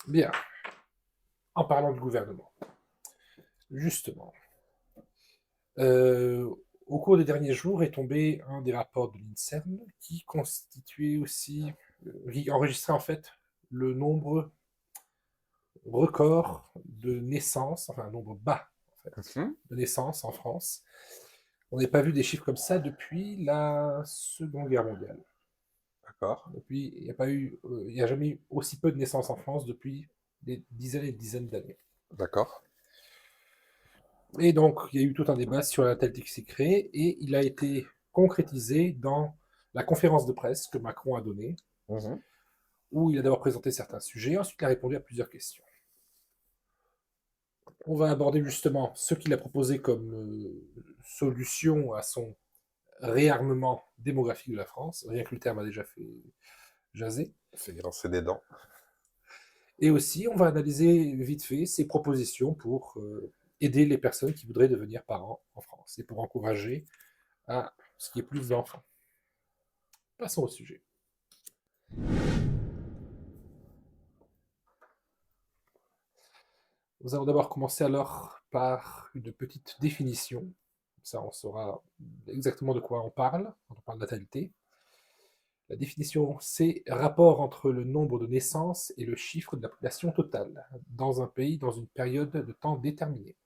Bien, en parlant du gouvernement, justement, euh, au cours des derniers jours est tombé un des rapports de l'INSERM qui constituait aussi, qui enregistrait en fait le nombre record de naissances, enfin un nombre bas en fait, Mhm. de naissances en France. On n'avait pas vu des chiffres comme ça depuis la Seconde Guerre mondiale. D'accord. Depuis, il n'y a pas eu, il n'y a jamais eu aussi peu de naissances en France depuis des dizaines et des dizaines d'années. D'accord. Et donc, il y a eu tout un débat sur la natalité qui s'est créée et il a été concrétisé dans la conférence de presse que Macron a donnée, Mhm. où il a d'abord présenté certains sujets, ensuite il a répondu à plusieurs questions. On va aborder justement ce qu'il a proposé comme solution à son réarmement démographique de la France, rien que le terme a déjà fait jaser. Fait grincer des dents. Et aussi, on va analyser vite fait ses propositions pour aider les personnes qui voudraient devenir parents en France et pour encourager à ce qu'il y ait plus d'enfants. Passons au sujet. Nous allons d'abord commencer alors par une petite définition. Ça, on saura exactement de quoi on parle quand on parle de natalité. La définition, c'est rapport entre le nombre de naissances et le chiffre de la population totale dans un pays dans une période de temps déterminée.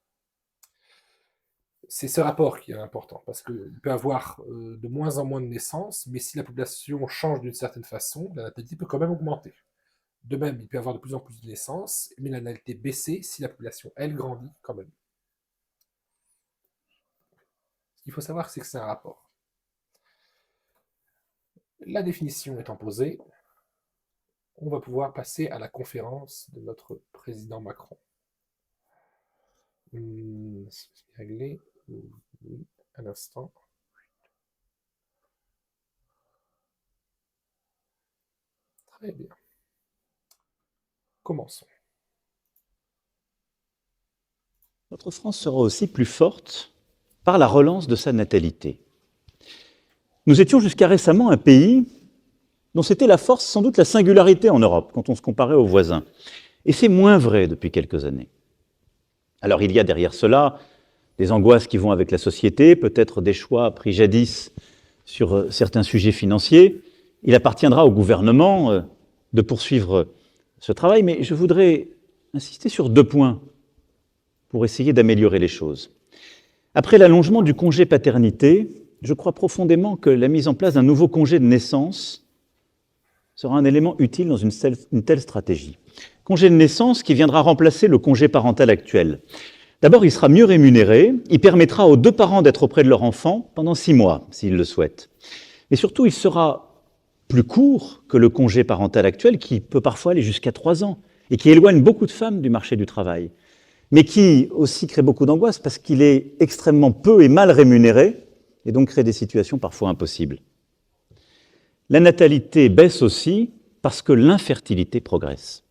C'est ce rapport qui est important, parce qu'il peut y avoir de moins en moins de naissances, mais si la population change d'une certaine façon, la natalité peut quand même augmenter. De même, il peut y avoir de plus en plus de naissances, mais la natalité baisser si la population, elle, grandit quand même. Ce qu'il faut savoir, c'est que c'est un rapport. La définition étant posée, on va pouvoir passer à la conférence de notre président Macron. C'est réglé. Oui, un instant. Très bien. Commençons. Notre France sera aussi plus forte par la relance de sa natalité. Nous étions jusqu'à récemment un pays dont c'était la force, sans doute la singularité en Europe, quand on se comparait aux voisins. Et c'est moins vrai depuis quelques années. Alors il y a derrière cela des angoisses qui vont avec la société, peut-être des choix pris jadis sur certains sujets financiers. Il appartiendra au gouvernement de poursuivre ce travail, mais je voudrais insister sur 2 points pour essayer d'améliorer les choses. Après l'allongement du congé paternité, je crois profondément que la mise en place d'un nouveau congé de naissance sera un élément utile dans une telle stratégie. Congé de naissance qui viendra remplacer le congé parental actuel. D'abord, il sera mieux rémunéré, il permettra aux 2 parents d'être auprès de leur enfant pendant 6 mois, s'ils le souhaitent. Et surtout, il sera plus court que le congé parental actuel, qui peut parfois aller jusqu'à 3 ans, et qui éloigne beaucoup de femmes du marché du travail, mais qui aussi crée beaucoup d'angoisse parce qu'il est extrêmement peu et mal rémunéré, et donc crée des situations parfois impossibles. La natalité baisse aussi parce que l'infertilité progresse.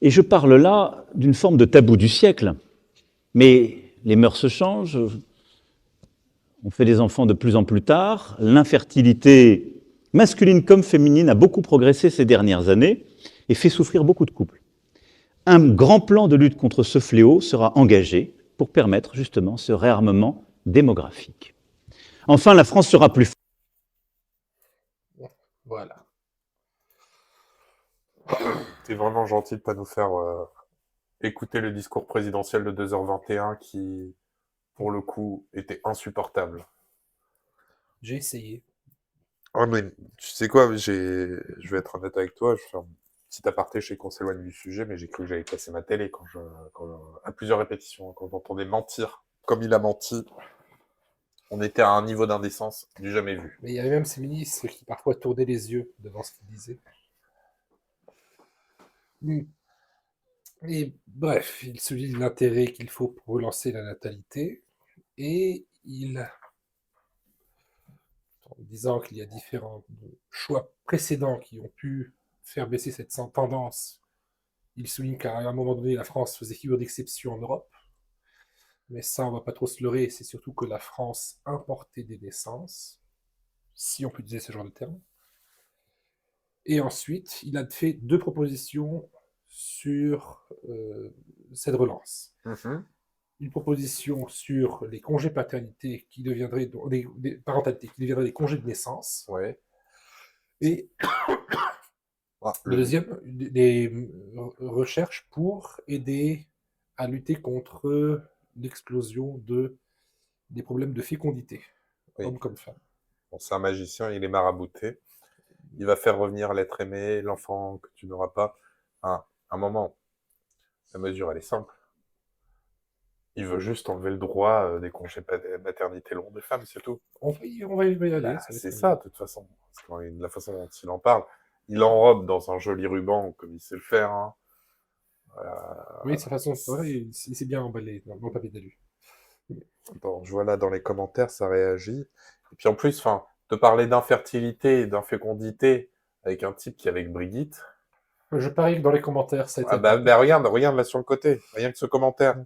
Et je parle là d'une forme de tabou du siècle, mais les mœurs se changent, on fait des enfants de plus en plus tard, l'infertilité masculine comme féminine a beaucoup progressé ces dernières années et fait souffrir beaucoup de couples. Un grand plan de lutte contre ce fléau sera engagé pour permettre justement ce réarmement démographique. Enfin, la France sera plus forte. Voilà. C'est vraiment gentil de pas nous faire écouter le discours présidentiel de 2h21 qui, pour le coup, était insupportable. J'ai essayé. Ah, mais tu sais quoi, je vais être honnête avec toi, je vais faire un petit aparté, je sais qu'on s'éloigne du sujet, mais j'ai cru que j'allais casser ma télé à plusieurs répétitions, quand j'entendais mentir. Comme il a menti, on était à un niveau d'indécence du jamais vu. Mais il y avait même ces ministres qui parfois tournaient les yeux devant ce qu'ils disaient. Et bref, il souligne l'intérêt qu'il faut pour relancer la natalité et en disant qu'il y a différents choix précédents qui ont pu faire baisser cette tendance, il souligne qu'à un moment donné, la France faisait figure d'exception en Europe. Mais ça, on va pas trop se leurrer, c'est surtout que la France importait des naissances, si on peut utiliser ce genre de terme. Et ensuite, il a fait 2 propositions sur cette relance. Mhm. Une proposition sur les congés paternité qui deviendraient des parentalité qui deviendraient des congés de naissance. Ouais. Et Ah, le deuxième, des recherches pour aider à lutter contre l'explosion des problèmes de fécondité, oui. hommes comme femmes. Bon, c'est un magicien, il est marabouté. Il va faire revenir l'être aimé, l'enfant que tu n'auras pas. Un moment, la mesure, elle est simple. Il veut juste enlever le droit des congés maternité longs des femmes, c'est tout. On va y aller. Bah, Ça va c'est être ça, de toute façon. Parce que de la façon dont il en parle, il enrobe dans un joli ruban, comme il sait le faire. Hein. Oui, de sa façon, c'est vrai, il s'est bien emballé dans le papier d'alu. Attends, je vois là dans les commentaires, ça réagit. Et puis en plus, enfin, te parler d'infertilité et d'infécondité avec un type qui est avec Brigitte. Je parie que dans les commentaires, ça a été Ah bah, regarde là sur le côté, rien que ce commentaire.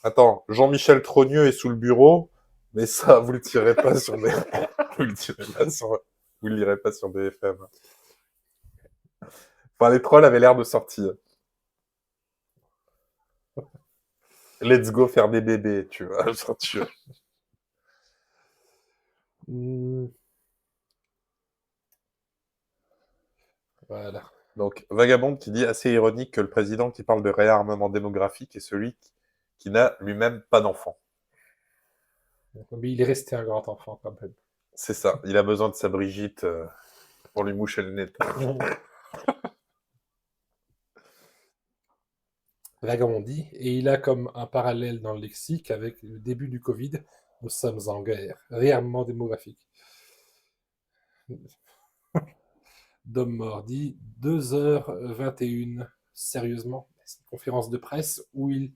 Attends, Jean-Michel Trogneux est sous le bureau, mais ça, vous le tirez pas sur des... vous le tirez pas sur... Vous le lirez pas sur BFM. Enfin, les trolls avaient l'air de sortir. Let's go faire des bébés, tu vois. Genre, Hmm. Voilà. Donc, Vagabond qui dit assez ironique que le président qui parle de réarmement démographique est celui qui n'a lui-même pas d'enfant. Mais il est resté un grand enfant quand même. C'est ça. Il a besoin de sa Brigitte pour lui moucher le nez. Vagabond dit, et il a comme un parallèle dans le lexique avec le début du Covid, nous sommes en guerre, réarmement démographique. D'homme mort dit 2h21, sérieusement, c'est une conférence de presse où il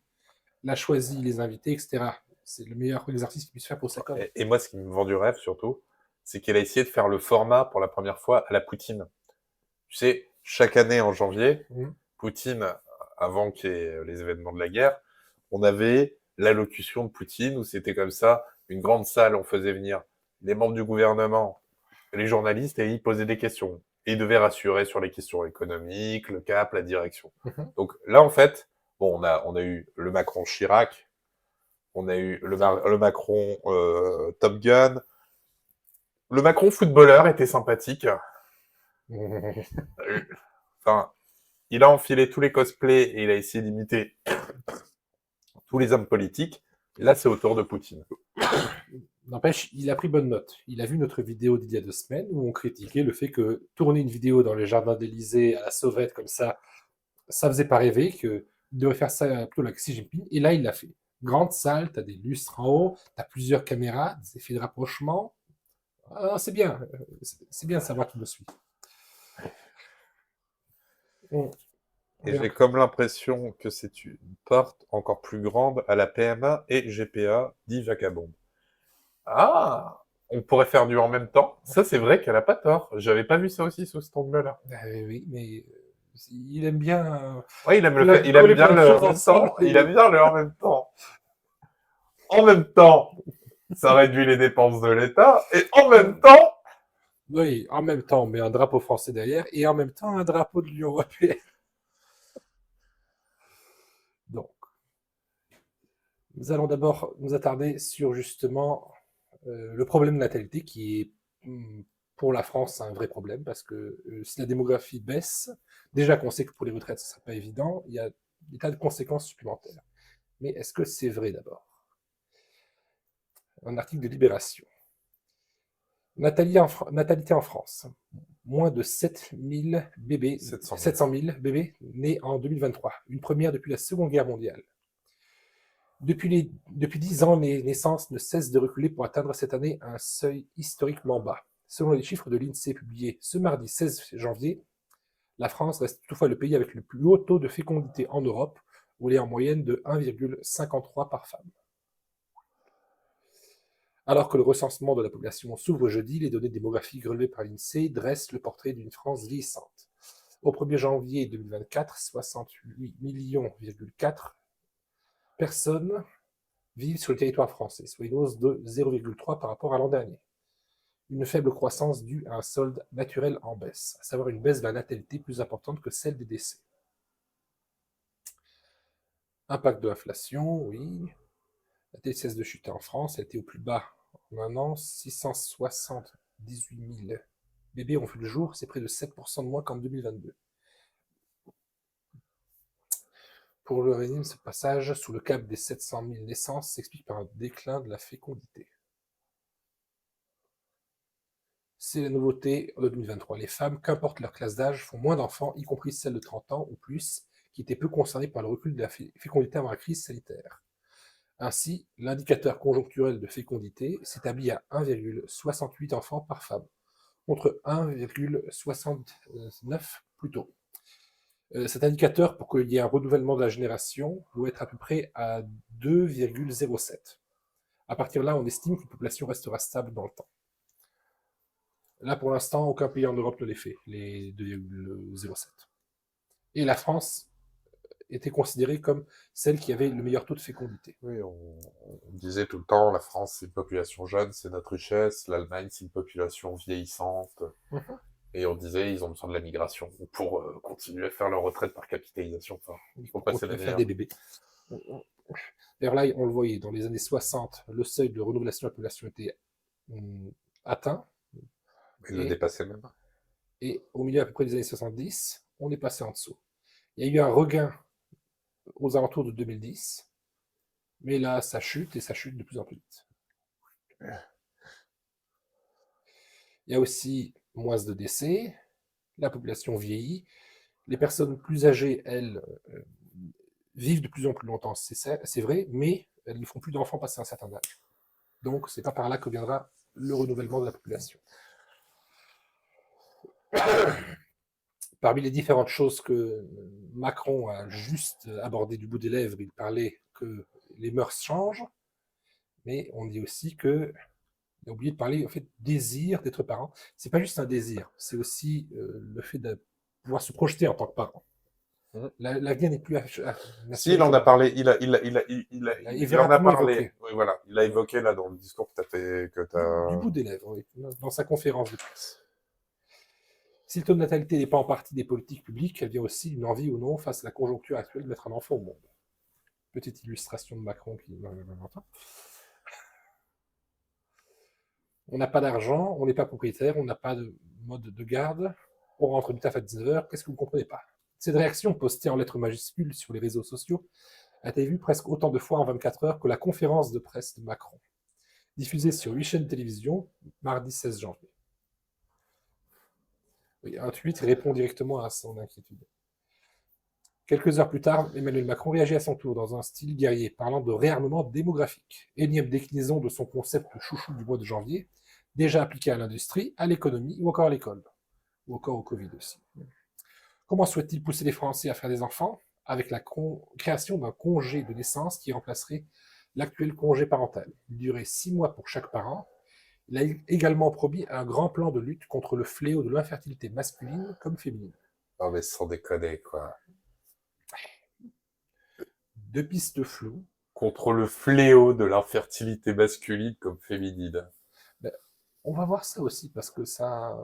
a choisi les invités, etc. C'est le meilleur exercice qu'il puisse faire pour sa com. Et moi, ce qui me vend du rêve, surtout, c'est qu'il a essayé de faire le format pour la première fois à la Poutine. Tu sais, chaque année en janvier, Poutine, avant qu'il y ait les événements de la guerre, on avait l'allocution de Poutine où c'était comme ça, une grande salle, on faisait venir les membres du gouvernement, les journalistes, et ils posaient des questions. Et ils devaient rassurer sur les questions économiques, le cap, la direction. Donc là, en fait, bon, on a eu le Macron Chirac, on a eu le Macron Top Gun, le Macron footballeur était sympathique. Enfin, il a enfilé tous les cosplays et il a essayé d'imiter tous les hommes politiques. Et là, c'est au tour de Poutine. N'empêche, il a pris bonne note. Il a vu notre vidéo d'il y a 2 semaines où on critiquait le fait que tourner une vidéo dans les jardins d'Élysée à la sauvette comme ça faisait pas rêver, qu'il devrait faire ça plutôt avec Xi Jinping. Et là, il l'a fait. Grande salle, t'as des lustres en haut, t'as plusieurs caméras, des effets de rapprochement. Ah, c'est bien. C'est bien de savoir qu'il me suit. Et j'ai comme l'impression que c'est une porte encore plus grande à la PMA et GPA, dit Vagabond. Ah, on pourrait faire du en même temps. Ça, c'est vrai qu'elle a pas tort. J'avais pas vu ça aussi sous cet angle-là. Oui, mais il aime bien. Ouais, il aime Il a il aime collé bien plein de le choses en même temps. ensemble. Il aime bien le en même temps. En même temps, ça réduit les dépenses de l'État et en même temps, Oui, en même temps, on met un drapeau français derrière et en même temps un drapeau de l'Union européenne. Donc, nous allons d'abord nous attarder sur justement le problème de natalité qui est pour la France un vrai problème parce que si la démographie baisse, déjà qu'on sait que pour les retraites ce ne sera pas évident, il y a des tas de conséquences supplémentaires. Mais est-ce que c'est vrai d'abord? Un article de Libération. Natalité en France. Moins de 700 000 bébés nés en 2023, une première depuis la Seconde Guerre mondiale. Depuis 10 ans, les naissances ne cessent de reculer pour atteindre cette année un seuil historiquement bas. Selon les chiffres de l'INSEE publiés ce mardi 16 janvier, la France reste toutefois le pays avec le plus haut taux de fécondité en Europe, où il est en moyenne de 1,53 par femme. Alors que le recensement de la population s'ouvre jeudi, les données démographiques relevées par l'INSEE dressent le portrait d'une France vieillissante. Au 1er janvier 2024, 68,4 millions personnes vivent sur le territoire français, soit une hausse de 0,3 par rapport à l'an dernier. Une faible croissance due à un solde naturel en baisse, à savoir une baisse de la natalité plus importante que celle des décès. Impact de l'inflation, oui. La natalité cesse de chuter en France, elle était au plus bas en un an, 678 000 bébés ont vu le jour, c'est près de 7% de moins qu'en 2022. Pour le régime, ce passage sous le cap des 700 000 naissances s'explique par un déclin de la fécondité. C'est la nouveauté en 2023. Les femmes, qu'importe leur classe d'âge, font moins d'enfants, y compris celles de 30 ans ou plus, qui étaient peu concernées par le recul de la fécondité avant la crise sanitaire. Ainsi, l'indicateur conjoncturel de fécondité s'établit à 1,68 enfants par femme, contre 1,69 plus tôt. Cet indicateur, pour qu'il y ait un renouvellement de la génération, doit être à peu près à 2,07. À partir de là, on estime qu'une population restera stable dans le temps. Là, pour l'instant, aucun pays en Europe ne les fait, les 2,07. Et la France était considérée comme celle qui avait le meilleur taux de fécondité. Oui, on disait tout le temps, la France, c'est une population jeune, c'est notre richesse. L'Allemagne, c'est une population vieillissante. Et on disait, ils ont besoin de la migration pour continuer à faire leur retraite par capitalisation. Enfin, il faut passer la faire des bébés. D'ailleurs, là, on le voyait, dans les années 60, le seuil de renouvellement de la population était atteint. Il le dépassait même. Et au milieu à peu près des années 70, on est passé en dessous. Il y a eu un regain aux alentours de 2010, mais là, ça chute, et ça chute de plus en plus vite. Il y a aussi moins de décès, la population vieillit, les personnes plus âgées, elles, vivent de plus en plus longtemps, c'est vrai, mais elles ne font plus d'enfants passé un certain âge. Donc, c'est pas par là que viendra le renouvellement de la population. Parmi les différentes choses que Macron a juste abordées du bout des lèvres, il parlait que les mœurs changent, mais on dit aussi que il a oublié de parler en fait désir d'être parent. C'est pas juste un désir, c'est aussi le fait de pouvoir se projeter en tant que parent. L'avenir n'est plus. Si, il en a parlé. Il en a parlé. Évoqué. Oui, voilà. Il a évoqué là dans le discours que t'as. Du bout des lèvres, oui, dans sa conférence de presse. Si le taux de natalité n'est pas en partie des politiques publiques, elle vient aussi d'une envie ou non face à la conjoncture actuelle de mettre un enfant au monde. Petite illustration de Macron qui m'entend. On n'a pas d'argent, on n'est pas propriétaire, on n'a pas de mode de garde, on rentre du taf à 19h, qu'est-ce que vous ne comprenez pas? Cette réaction, postée en lettres majuscules sur les réseaux sociaux, a été vue presque autant de fois en 24 heures que la conférence de presse de Macron, diffusée sur 8 chaînes de télévision, mardi 16 janvier. Oui, un tweet répond directement à son inquiétude. Quelques heures plus tard, Emmanuel Macron réagit à son tour dans un style guerrier, parlant de réarmement démographique, énième déclinaison de son concept chouchou du mois de janvier, déjà appliqué à l'industrie, à l'économie ou encore à l'école, ou encore au Covid aussi. Comment souhaite-t-il pousser les Français à faire des enfants? Avec la création d'un congé de naissance qui remplacerait l'actuel congé parental. Il durerait 6 mois pour chaque parent. Il a également promis un grand plan de lutte contre le fléau de l'infertilité masculine comme féminine. Non mais sans déconner, quoi. 2 pistes floues. Contre le fléau de l'infertilité masculine comme féminine. Ben, on va voir ça aussi, parce que ça...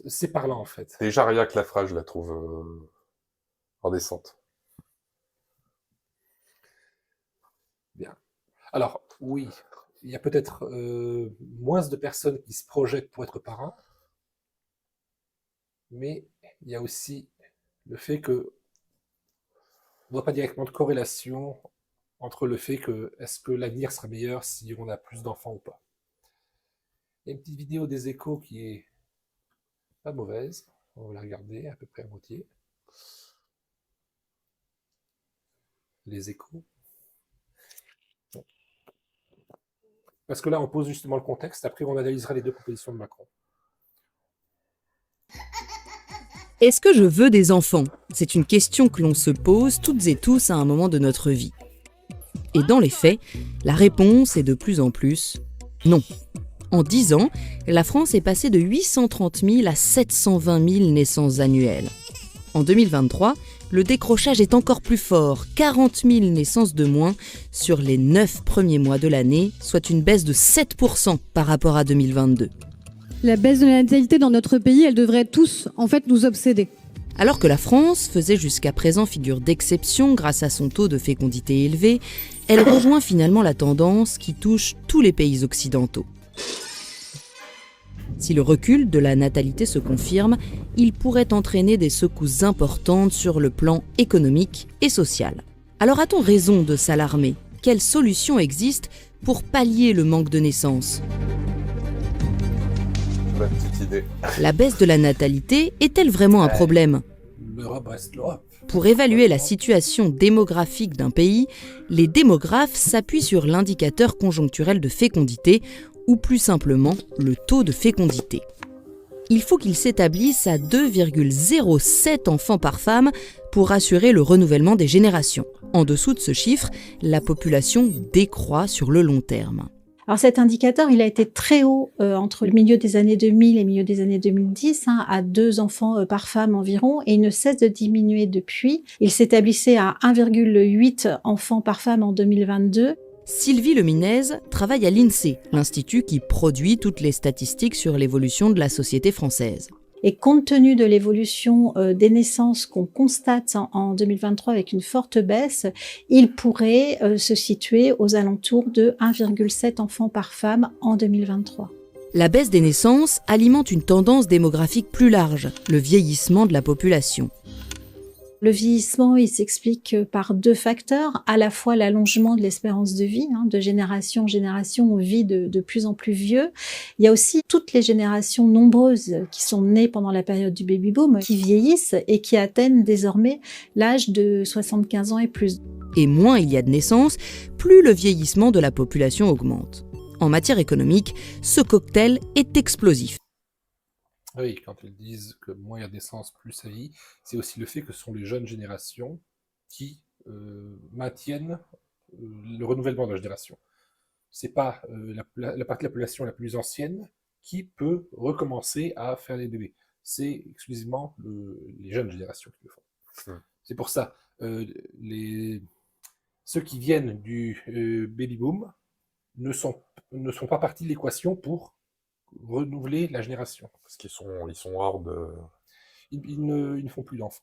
C'est parlant, en fait. Déjà, rien que la phrase, je la trouve indécente. Bien. Alors, oui, il y a peut-être moins de personnes qui se projettent pour être parents, mais il y a aussi le fait que on ne voit pas directement de corrélation entre le fait que est-ce que l'avenir sera meilleur si on a plus d'enfants ou pas. Il y a une petite vidéo des Échos qui est pas mauvaise, on va la regarder à peu près à moitié. Les Échos. Bon. Parce que là, on pose justement le contexte, après on analysera les 2 propositions de Macron. Est-ce que je veux des enfants? C'est une question que l'on se pose toutes et tous à un moment de notre vie. Et dans les faits, la réponse est de plus en plus non. En 10 ans, la France est passée de 830 000 à 720 000 naissances annuelles. En 2023, le décrochage est encore plus fort, 40 000 naissances de moins sur les 9 premiers mois de l'année, soit une baisse de 7% par rapport à 2022. La baisse de la natalité dans notre pays, elle devrait tous, en fait, nous obséder. Alors que la France faisait jusqu'à présent figure d'exception grâce à son taux de fécondité élevé, elle rejoint finalement la tendance qui touche tous les pays occidentaux. Si le recul de la natalité se confirme, il pourrait entraîner des secousses importantes sur le plan économique et social. Alors a-t-on raison de s'alarmer ? Quelles solutions existent pour pallier le manque de naissances ? Bonne petite idée. La baisse de la natalité est-elle vraiment un problème ? L'Europe reste l'Europe. Pour évaluer la situation démographique d'un pays, les démographes s'appuient sur l'indicateur conjoncturel de fécondité, ou plus simplement le taux de fécondité. Il faut qu'il s'établisse à 2,07 enfants par femme pour assurer le renouvellement des générations. En dessous de ce chiffre, la population décroît sur le long terme. Alors cet indicateur, il a été très haut entre le milieu des années 2000 et le milieu des années 2010, à 2 enfants par femme environ, et il ne cesse de diminuer depuis. Il s'établissait à 1,8 enfants par femme en 2022. Sylvie Leminez travaille à l'INSEE, l'institut qui produit toutes les statistiques sur l'évolution de la société française. Et compte tenu de l'évolution des naissances qu'on constate en 2023 avec une forte baisse, il pourrait se situer aux alentours de 1,7 enfants par femme en 2023. La baisse des naissances alimente une tendance démographique plus large, le vieillissement de la population. Le vieillissement, il s'explique par 2 facteurs, à la fois l'allongement de l'espérance de vie, de génération en génération, on vit de plus en plus vieux. Il y a aussi toutes les générations nombreuses qui sont nées pendant la période du baby-boom, qui vieillissent et qui atteignent désormais l'âge de 75 ans et plus. Et moins il y a de naissances, plus le vieillissement de la population augmente. En matière économique, ce cocktail est explosif. Oui, quand ils disent que moins il y a de naissances, plus ça vieillit, c'est aussi le fait que ce sont les jeunes générations qui maintiennent le renouvellement de la génération. C'est pas la partie de la population la plus ancienne qui peut recommencer à faire des bébés. C'est exclusivement les jeunes générations qui le font. C'est pour ça, ceux qui viennent du baby-boom ne sont pas partie de l'équation pour renouveler la génération. Parce qu'ils sont hors de... Ils ne font plus d'enfants.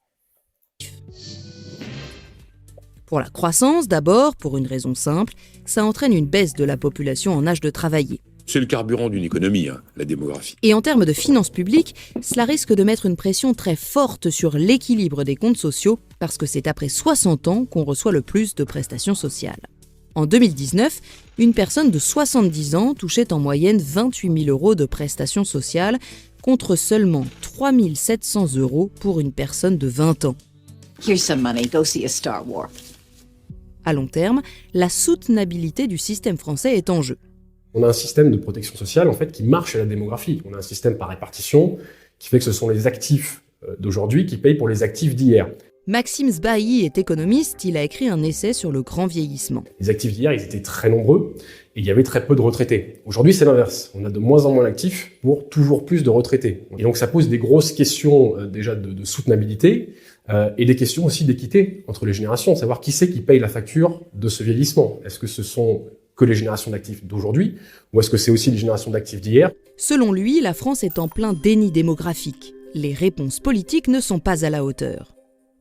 Pour la croissance, d'abord, pour une raison simple, ça entraîne une baisse de la population en âge de travailler. C'est le carburant d'une économie, la démographie. Et en termes de finances publiques, cela risque de mettre une pression très forte sur l'équilibre des comptes sociaux, parce que c'est après 60 ans qu'on reçoit le plus de prestations sociales. En 2019, une personne de 70 ans touchait en moyenne 28 000 euros de prestations sociales, contre seulement 3 700 euros pour une personne de 20 ans. Here's some money, go see a Star Wars. À long terme, la soutenabilité du système français est en jeu. On a un système de protection sociale en fait qui marche à la démographie. On a un système par répartition qui fait que ce sont les actifs d'aujourd'hui qui payent pour les actifs d'hier. Maxime Sbailly est économiste, il a écrit un essai sur le grand vieillissement. Les actifs d'hier, ils étaient très nombreux et il y avait très peu de retraités. Aujourd'hui, c'est l'inverse. On a de moins en moins d'actifs pour toujours plus de retraités. Et donc, ça pose des grosses questions déjà de soutenabilité et des questions aussi d'équité entre les générations, savoir qui c'est qui paye la facture de ce vieillissement. Est-ce que ce sont que les générations d'actifs d'aujourd'hui ou est-ce que c'est aussi les générations d'actifs d'hier ? Selon lui, la France est en plein déni démographique. Les réponses politiques ne sont pas à la hauteur.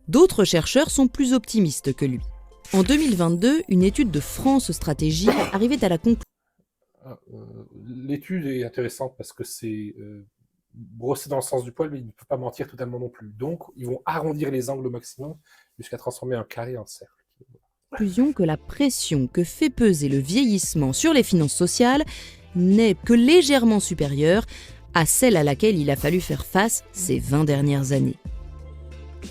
D'autres chercheurs sont plus optimistes que lui. En 2022, une étude de France Stratégie arrivait à la conclusion. L'étude est intéressante parce que c'est brossé dans le sens du poil, mais il ne peut pas mentir totalement non plus. Donc, ils vont arrondir les angles au maximum jusqu'à transformer un carré en cercle. Conclusion que la pression que fait peser le vieillissement sur les finances sociales n'est que légèrement supérieure à celle à laquelle il a fallu faire face ces 20 dernières années.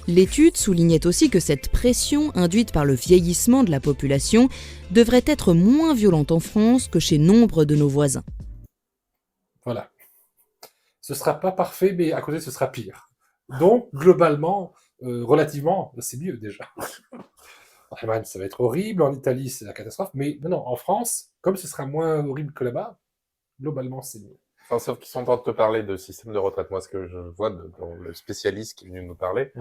L'étude soulignait aussi que cette pression induite par le vieillissement de la population devrait être moins violente en France que chez nombre de nos voisins. Voilà. Ce ne sera pas parfait, mais à côté, ce sera pire. Donc, globalement, relativement, c'est mieux déjà. En Allemagne, ça va être horrible. En Italie, c'est la catastrophe. Mais non, en France, comme ce sera moins horrible que là-bas, globalement, c'est mieux. Enfin, sauf qu'ils sont en train de te parler de système de retraite. Moi, ce que je vois dans le spécialiste qui est venu nous parler,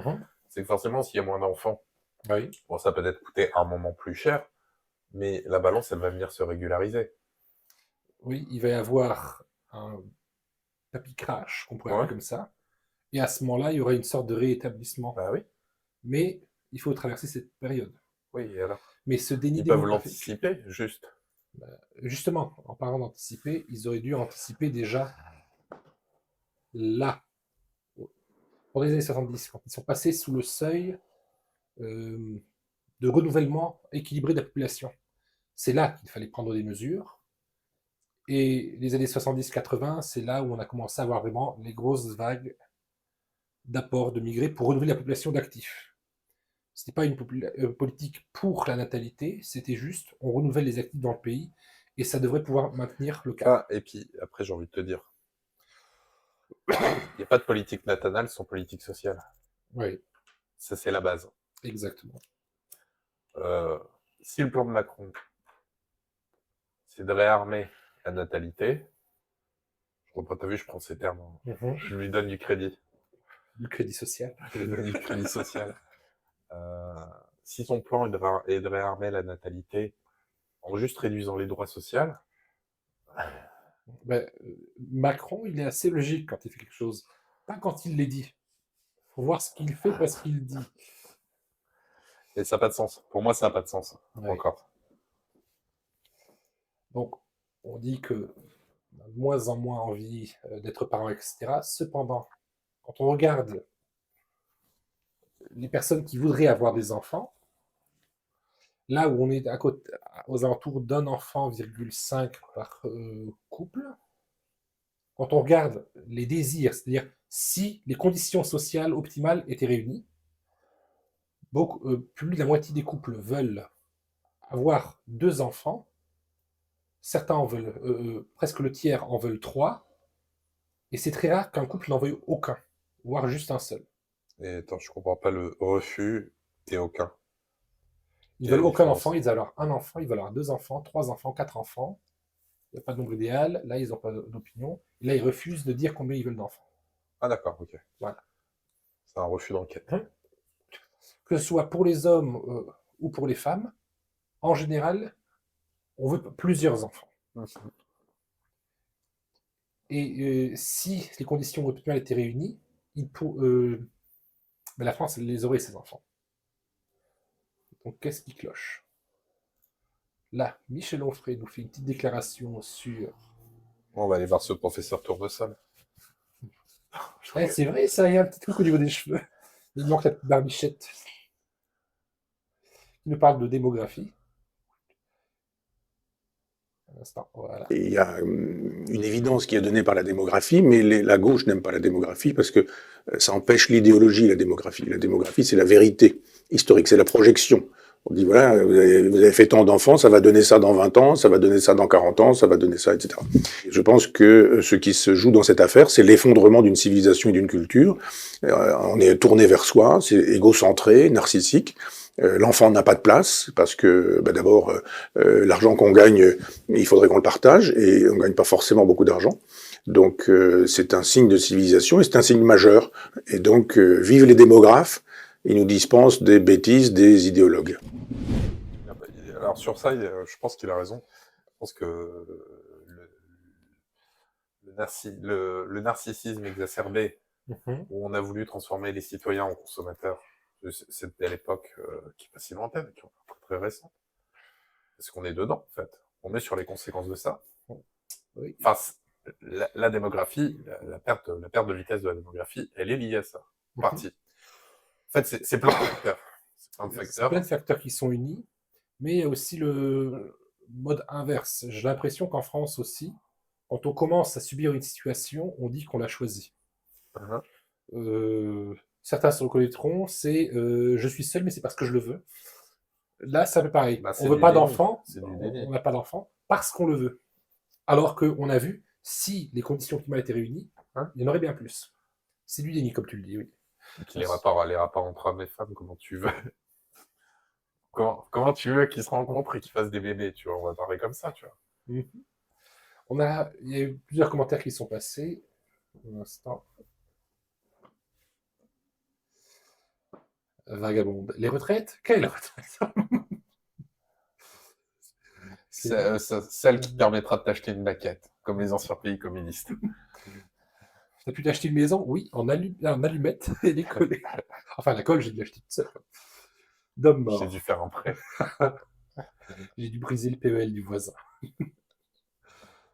c'est que forcément, s'il y a moins d'enfants, Oui. bon, ça peut être coûter un moment plus cher, mais la balance, elle va venir se régulariser. Oui, il va y avoir un tapis crash, qu'on pourrait appeler comme ça, Et à ce moment-là, il y aura une sorte de réétablissement. Bah oui. Mais il faut traverser cette période. Oui, et alors? Mais ce déni Ils peuvent démographique, l'anticiper, juste. justement, en parlant d'anticiper, ils auraient dû anticiper déjà là, pour les années 70, quand ils sont passés sous le seuil de renouvellement équilibré de la population. C'est là qu'il fallait prendre des mesures. Et les années 70-80, c'est là où on a commencé à avoir vraiment les grosses vagues d'apport de migrés pour renouveler la population d'actifs. Ce n'était pas une politique pour la natalité, c'était juste on renouvelle les actifs dans le pays et ça devrait pouvoir maintenir le cap. Ah, et puis, après, j'ai envie de te dire, il n'y a pas de politique nationale sans politique sociale. Oui, Ça, c'est la base. exactement. Si le plan de Macron, c'est de réarmer la natalité, t'as vu, je prends ces termes, je lui donne du crédit. Du crédit social. Je lui donne du crédit social. Si son plan est de réarmer la natalité en juste réduisant les droits sociaux, Ben, Macron, il est assez logique quand il fait quelque chose. Pas quand il les dit. Il faut voir ce qu'il fait, pas ce qu'il dit. et ça n'a pas de sens. Pour moi, ça n'a pas de sens. Ouais. Encore. Donc, on dit que on a de moins en moins envie d'être parent, etc. Cependant, quand on regarde les personnes qui voudraient avoir des enfants, là où on est à côté, aux alentours d'un enfant, 5 par couple, quand on regarde les désirs, c'est-à-dire si les conditions sociales optimales étaient réunies, plus de la moitié des couples veulent avoir 2 enfants, certains en veulent, presque le tiers en veulent 3, et c'est très rare qu'un couple n'en veuille aucun, voire juste un seul. Et attends, je comprends pas le refus et aucun. Ils Quelle veulent est la aucun différence? enfant, ils veulent avoir un enfant, ils veulent avoir 2 enfants, 3 enfants, 4 enfants. Il n'y a pas de nombre idéal, là ils n'ont pas d'opinion, et là ils refusent de dire combien ils veulent d'enfants. Ah d'accord, ok. Voilà. C'est un refus d'enquête. Que ce soit pour les hommes ou pour les femmes, en général, on veut plusieurs enfants. Et si les conditions optimales étaient réunies, la France les aurait, ces enfants. Donc qu'est-ce qui cloche? Là, Michel Onfray nous fait une petite déclaration sur... On va aller voir ce professeur Tournesol. Ouais, c'est vrai, ça, il y a un petit truc au niveau des cheveux. Il manque la petite barbichette. Il nous parle de démographie. Un instant, voilà. Et il y a une évidence qui est donnée par la démographie, mais la gauche n'aime pas la démographie parce que ça empêche l'idéologie, la démographie. La démographie, c'est la vérité historique, c'est la projection. On dit, voilà, vous avez fait tant d'enfants, ça va donner ça dans 20 ans, ça va donner ça dans 40 ans, ça va donner ça, etc. Je pense que ce qui se joue dans cette affaire, c'est l'effondrement d'une civilisation et d'une culture. On est tourné vers soi, c'est égocentré, narcissique. L'enfant n'a pas de place parce que d'abord l'argent qu'on gagne, il faudrait qu'on le partage et on gagne pas forcément beaucoup d'argent. Donc c'est un signe de civilisation et c'est un signe majeur. Et donc vive les démographes, ils nous dispensent des bêtises des idéologues. Alors sur ça, je pense qu'il a raison. Je pense que le narcissisme exacerbé, où on a voulu transformer les citoyens en consommateurs, c'était à l'époque qui n'est pas si lointaine, qui est très récente. Parce qu'on est dedans, en fait. On est sur les conséquences de ça. Oui. Enfin, la démographie, la perte de vitesse de la démographie, elle est liée à ça, en partie. En fait, c'est plein de facteurs. C'est plein de facteurs qui sont unis, mais il y a aussi le mode inverse. J'ai l'impression qu'en France aussi, quand on commence à subir une situation, on dit qu'on l'a choisie. Certains se reconnaîtront, c'est je suis seul, mais c'est parce que je le veux. Là, ça fait pareil. On veut pas d'enfants, on n'a pas d'enfants parce qu'on le veut. Alors qu'on a vu, si les conditions climatiques étaient réunies, il y en aurait bien plus. C'est du déni, comme tu le dis, oui. Les rapports entre hommes et femmes, comment tu veux comment tu veux qu'ils se rencontrent et qu'ils fassent des bébés, tu vois, on va parler comme ça, tu vois. Il y a eu plusieurs commentaires qui sont passés. Un instant. Vagabonde. Les retraites? Quelle retraite? C'est celle qui te permettra de t'acheter une baguette, comme les anciens pays communistes. T'as pu t'acheter une maison? Oui, en allumette et les coller. Enfin, la colle, j'ai dû l'acheter toute seule. D'homme J'ai mort. dû faire un prêt. J'ai dû briser le PEL du voisin.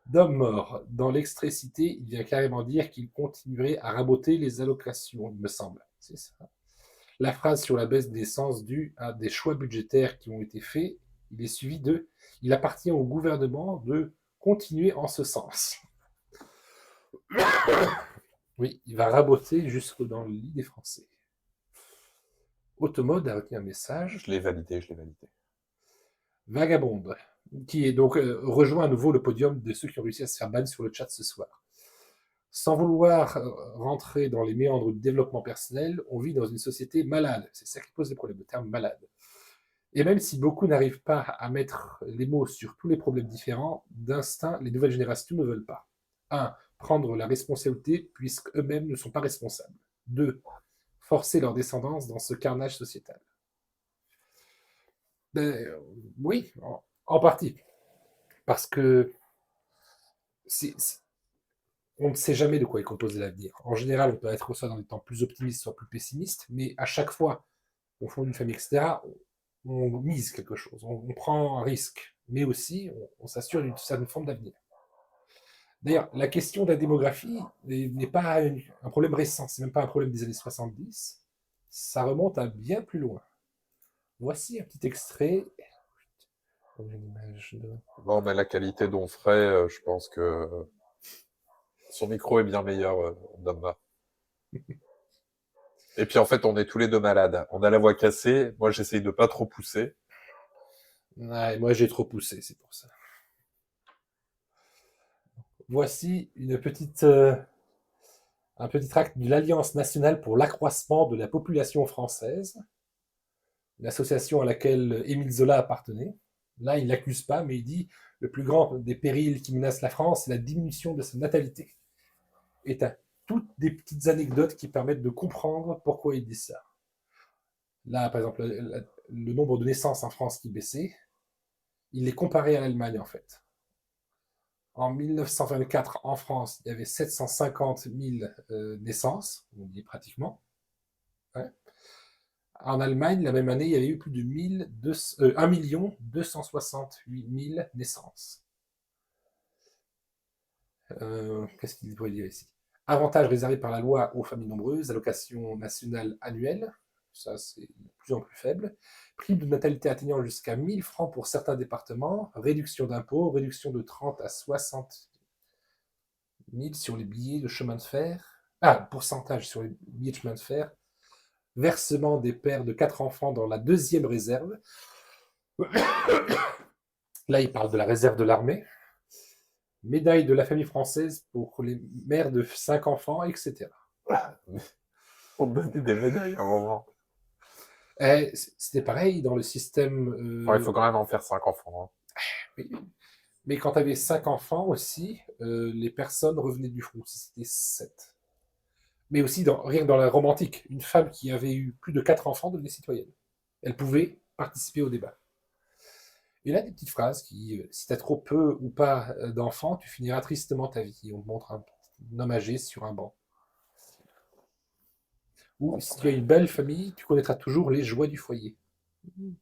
D'homme mort. Dans l'extrait cité, il vient carrément dire qu'il continuerait à raboter les allocations, il me semble. C'est ça. La phrase sur la baisse des sens due à des choix budgétaires qui ont été faits, il est suivi de « Il appartient au gouvernement de continuer en ce sens ». Oui, il va raboter jusque dans le lit des Français. Automode a retenu un message. Je l'ai validé, je l'ai validé. Vagabonde, qui est donc rejoint à nouveau le podium de ceux qui ont réussi à se faire ban sur le chat ce soir. Sans vouloir rentrer dans les méandres du développement personnel, on vit dans une société malade. C'est ça qui pose le problème, le terme malade. Et même si beaucoup n'arrivent pas à mettre les mots sur tous les problèmes différents, d'instinct, les nouvelles générations ne veulent pas. 1. Prendre la responsabilité puisqu'eux-mêmes ne sont pas responsables. 2. Forcer leur descendance dans ce carnage sociétal. Oui, en partie. Parce que on ne sait jamais de quoi est composé l'avenir. En général, on peut être soit dans des temps plus optimistes, soit plus pessimistes, mais à chaque fois, au fond d'une famille, etc., on mise quelque chose, on prend un risque, mais aussi on s'assure d'une certaine forme d'avenir. D'ailleurs, la question de la démographie n'est pas un problème récent, c'est même pas un problème des années 70, ça remonte à bien plus loin. Voici un petit extrait. Bon, mais la qualité d'Onfray, je pense que son micro est bien meilleur, Damba. Et puis en fait, on est tous les deux malades. On a la voix cassée. Moi, j'essaye de pas trop pousser. Ouais, moi, j'ai trop poussé, c'est pour ça. Voici un petit tract de l'Alliance nationale pour l'accroissement de la population française, une association à laquelle Émile Zola appartenait. Là, il n'accuse pas, mais il dit « Le plus grand des périls qui menacent la France, c'est la diminution de sa natalité. » Et tu as toutes des petites anecdotes qui permettent de comprendre pourquoi il dit ça. Là, par exemple, le nombre de naissances en France qui baissait, il est comparé à l'Allemagne, en fait. En 1924, en France, il y avait 750 000 naissances, on dit pratiquement. Ouais. En Allemagne, la même année, il y avait eu plus de 1 268 000 naissances. Qu'est-ce qu'il pourrait dire ici? Avantages réservés par la loi aux familles nombreuses, allocation nationale annuelle, ça c'est de plus en plus faible, prime de natalité atteignant jusqu'à 1 000 francs pour certains départements, réduction d'impôts, réduction de 30 à 60 000 sur les billets de chemin de fer, pourcentage sur les billets de chemin de fer, versement des pères de 4 enfants dans la deuxième réserve. Là, il parle de la réserve de l'armée. Médaille de la famille française pour les mères de 5 enfants, etc. On donnait des médailles à un moment. C'était pareil dans le système. Enfin, il faut quand même en faire 5 enfants. Hein. Mais quand tu avais 5 enfants aussi, les personnes revenaient du front. C'était 7. Mais aussi, rien que dans la Rome antique, une femme qui avait eu plus de 4 enfants devenait citoyenne. Elle pouvait participer au débat. Et là, des petites phrases qui, si tu as trop peu ou pas d'enfants, tu finiras tristement ta vie. Et on te montre un homme âgé sur un banc. Ou si tu as une belle famille, tu connaîtras toujours les joies du foyer. Vous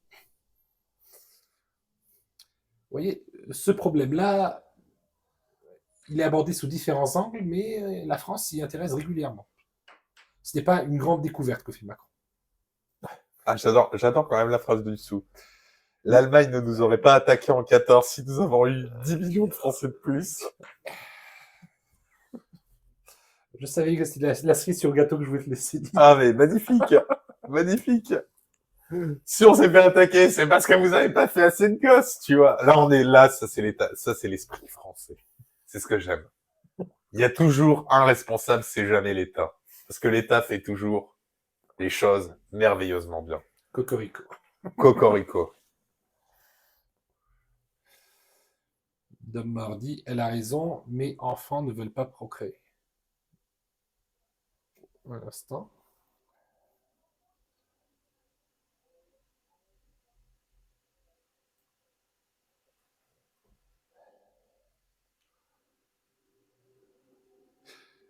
voyez, ce problème-là, il est abordé sous différents angles, mais la France s'y intéresse régulièrement. Ce n'est pas une grande découverte que fait Macron. Ah, j'adore quand même la phrase du dessous. L'Allemagne ne nous aurait pas attaqué en 14 si nous avons eu 10 millions de Français de plus. Je savais que c'était la cerise sur le gâteau que je voulais te laisser dire. Ah, mais magnifique. Magnifique. Si on s'est fait attaquer, c'est parce que vous avez pas fait assez de gosses, tu vois. Là, on est là, ça c'est l'État, ça c'est l'esprit français. C'est ce que j'aime. Il y a toujours un responsable, c'est jamais l'État. Parce que l'État fait toujours les choses merveilleusement bien. Cocorico. Cocorico. Dom Mardi, elle a raison, mais enfants ne veulent pas procréer. Un instant.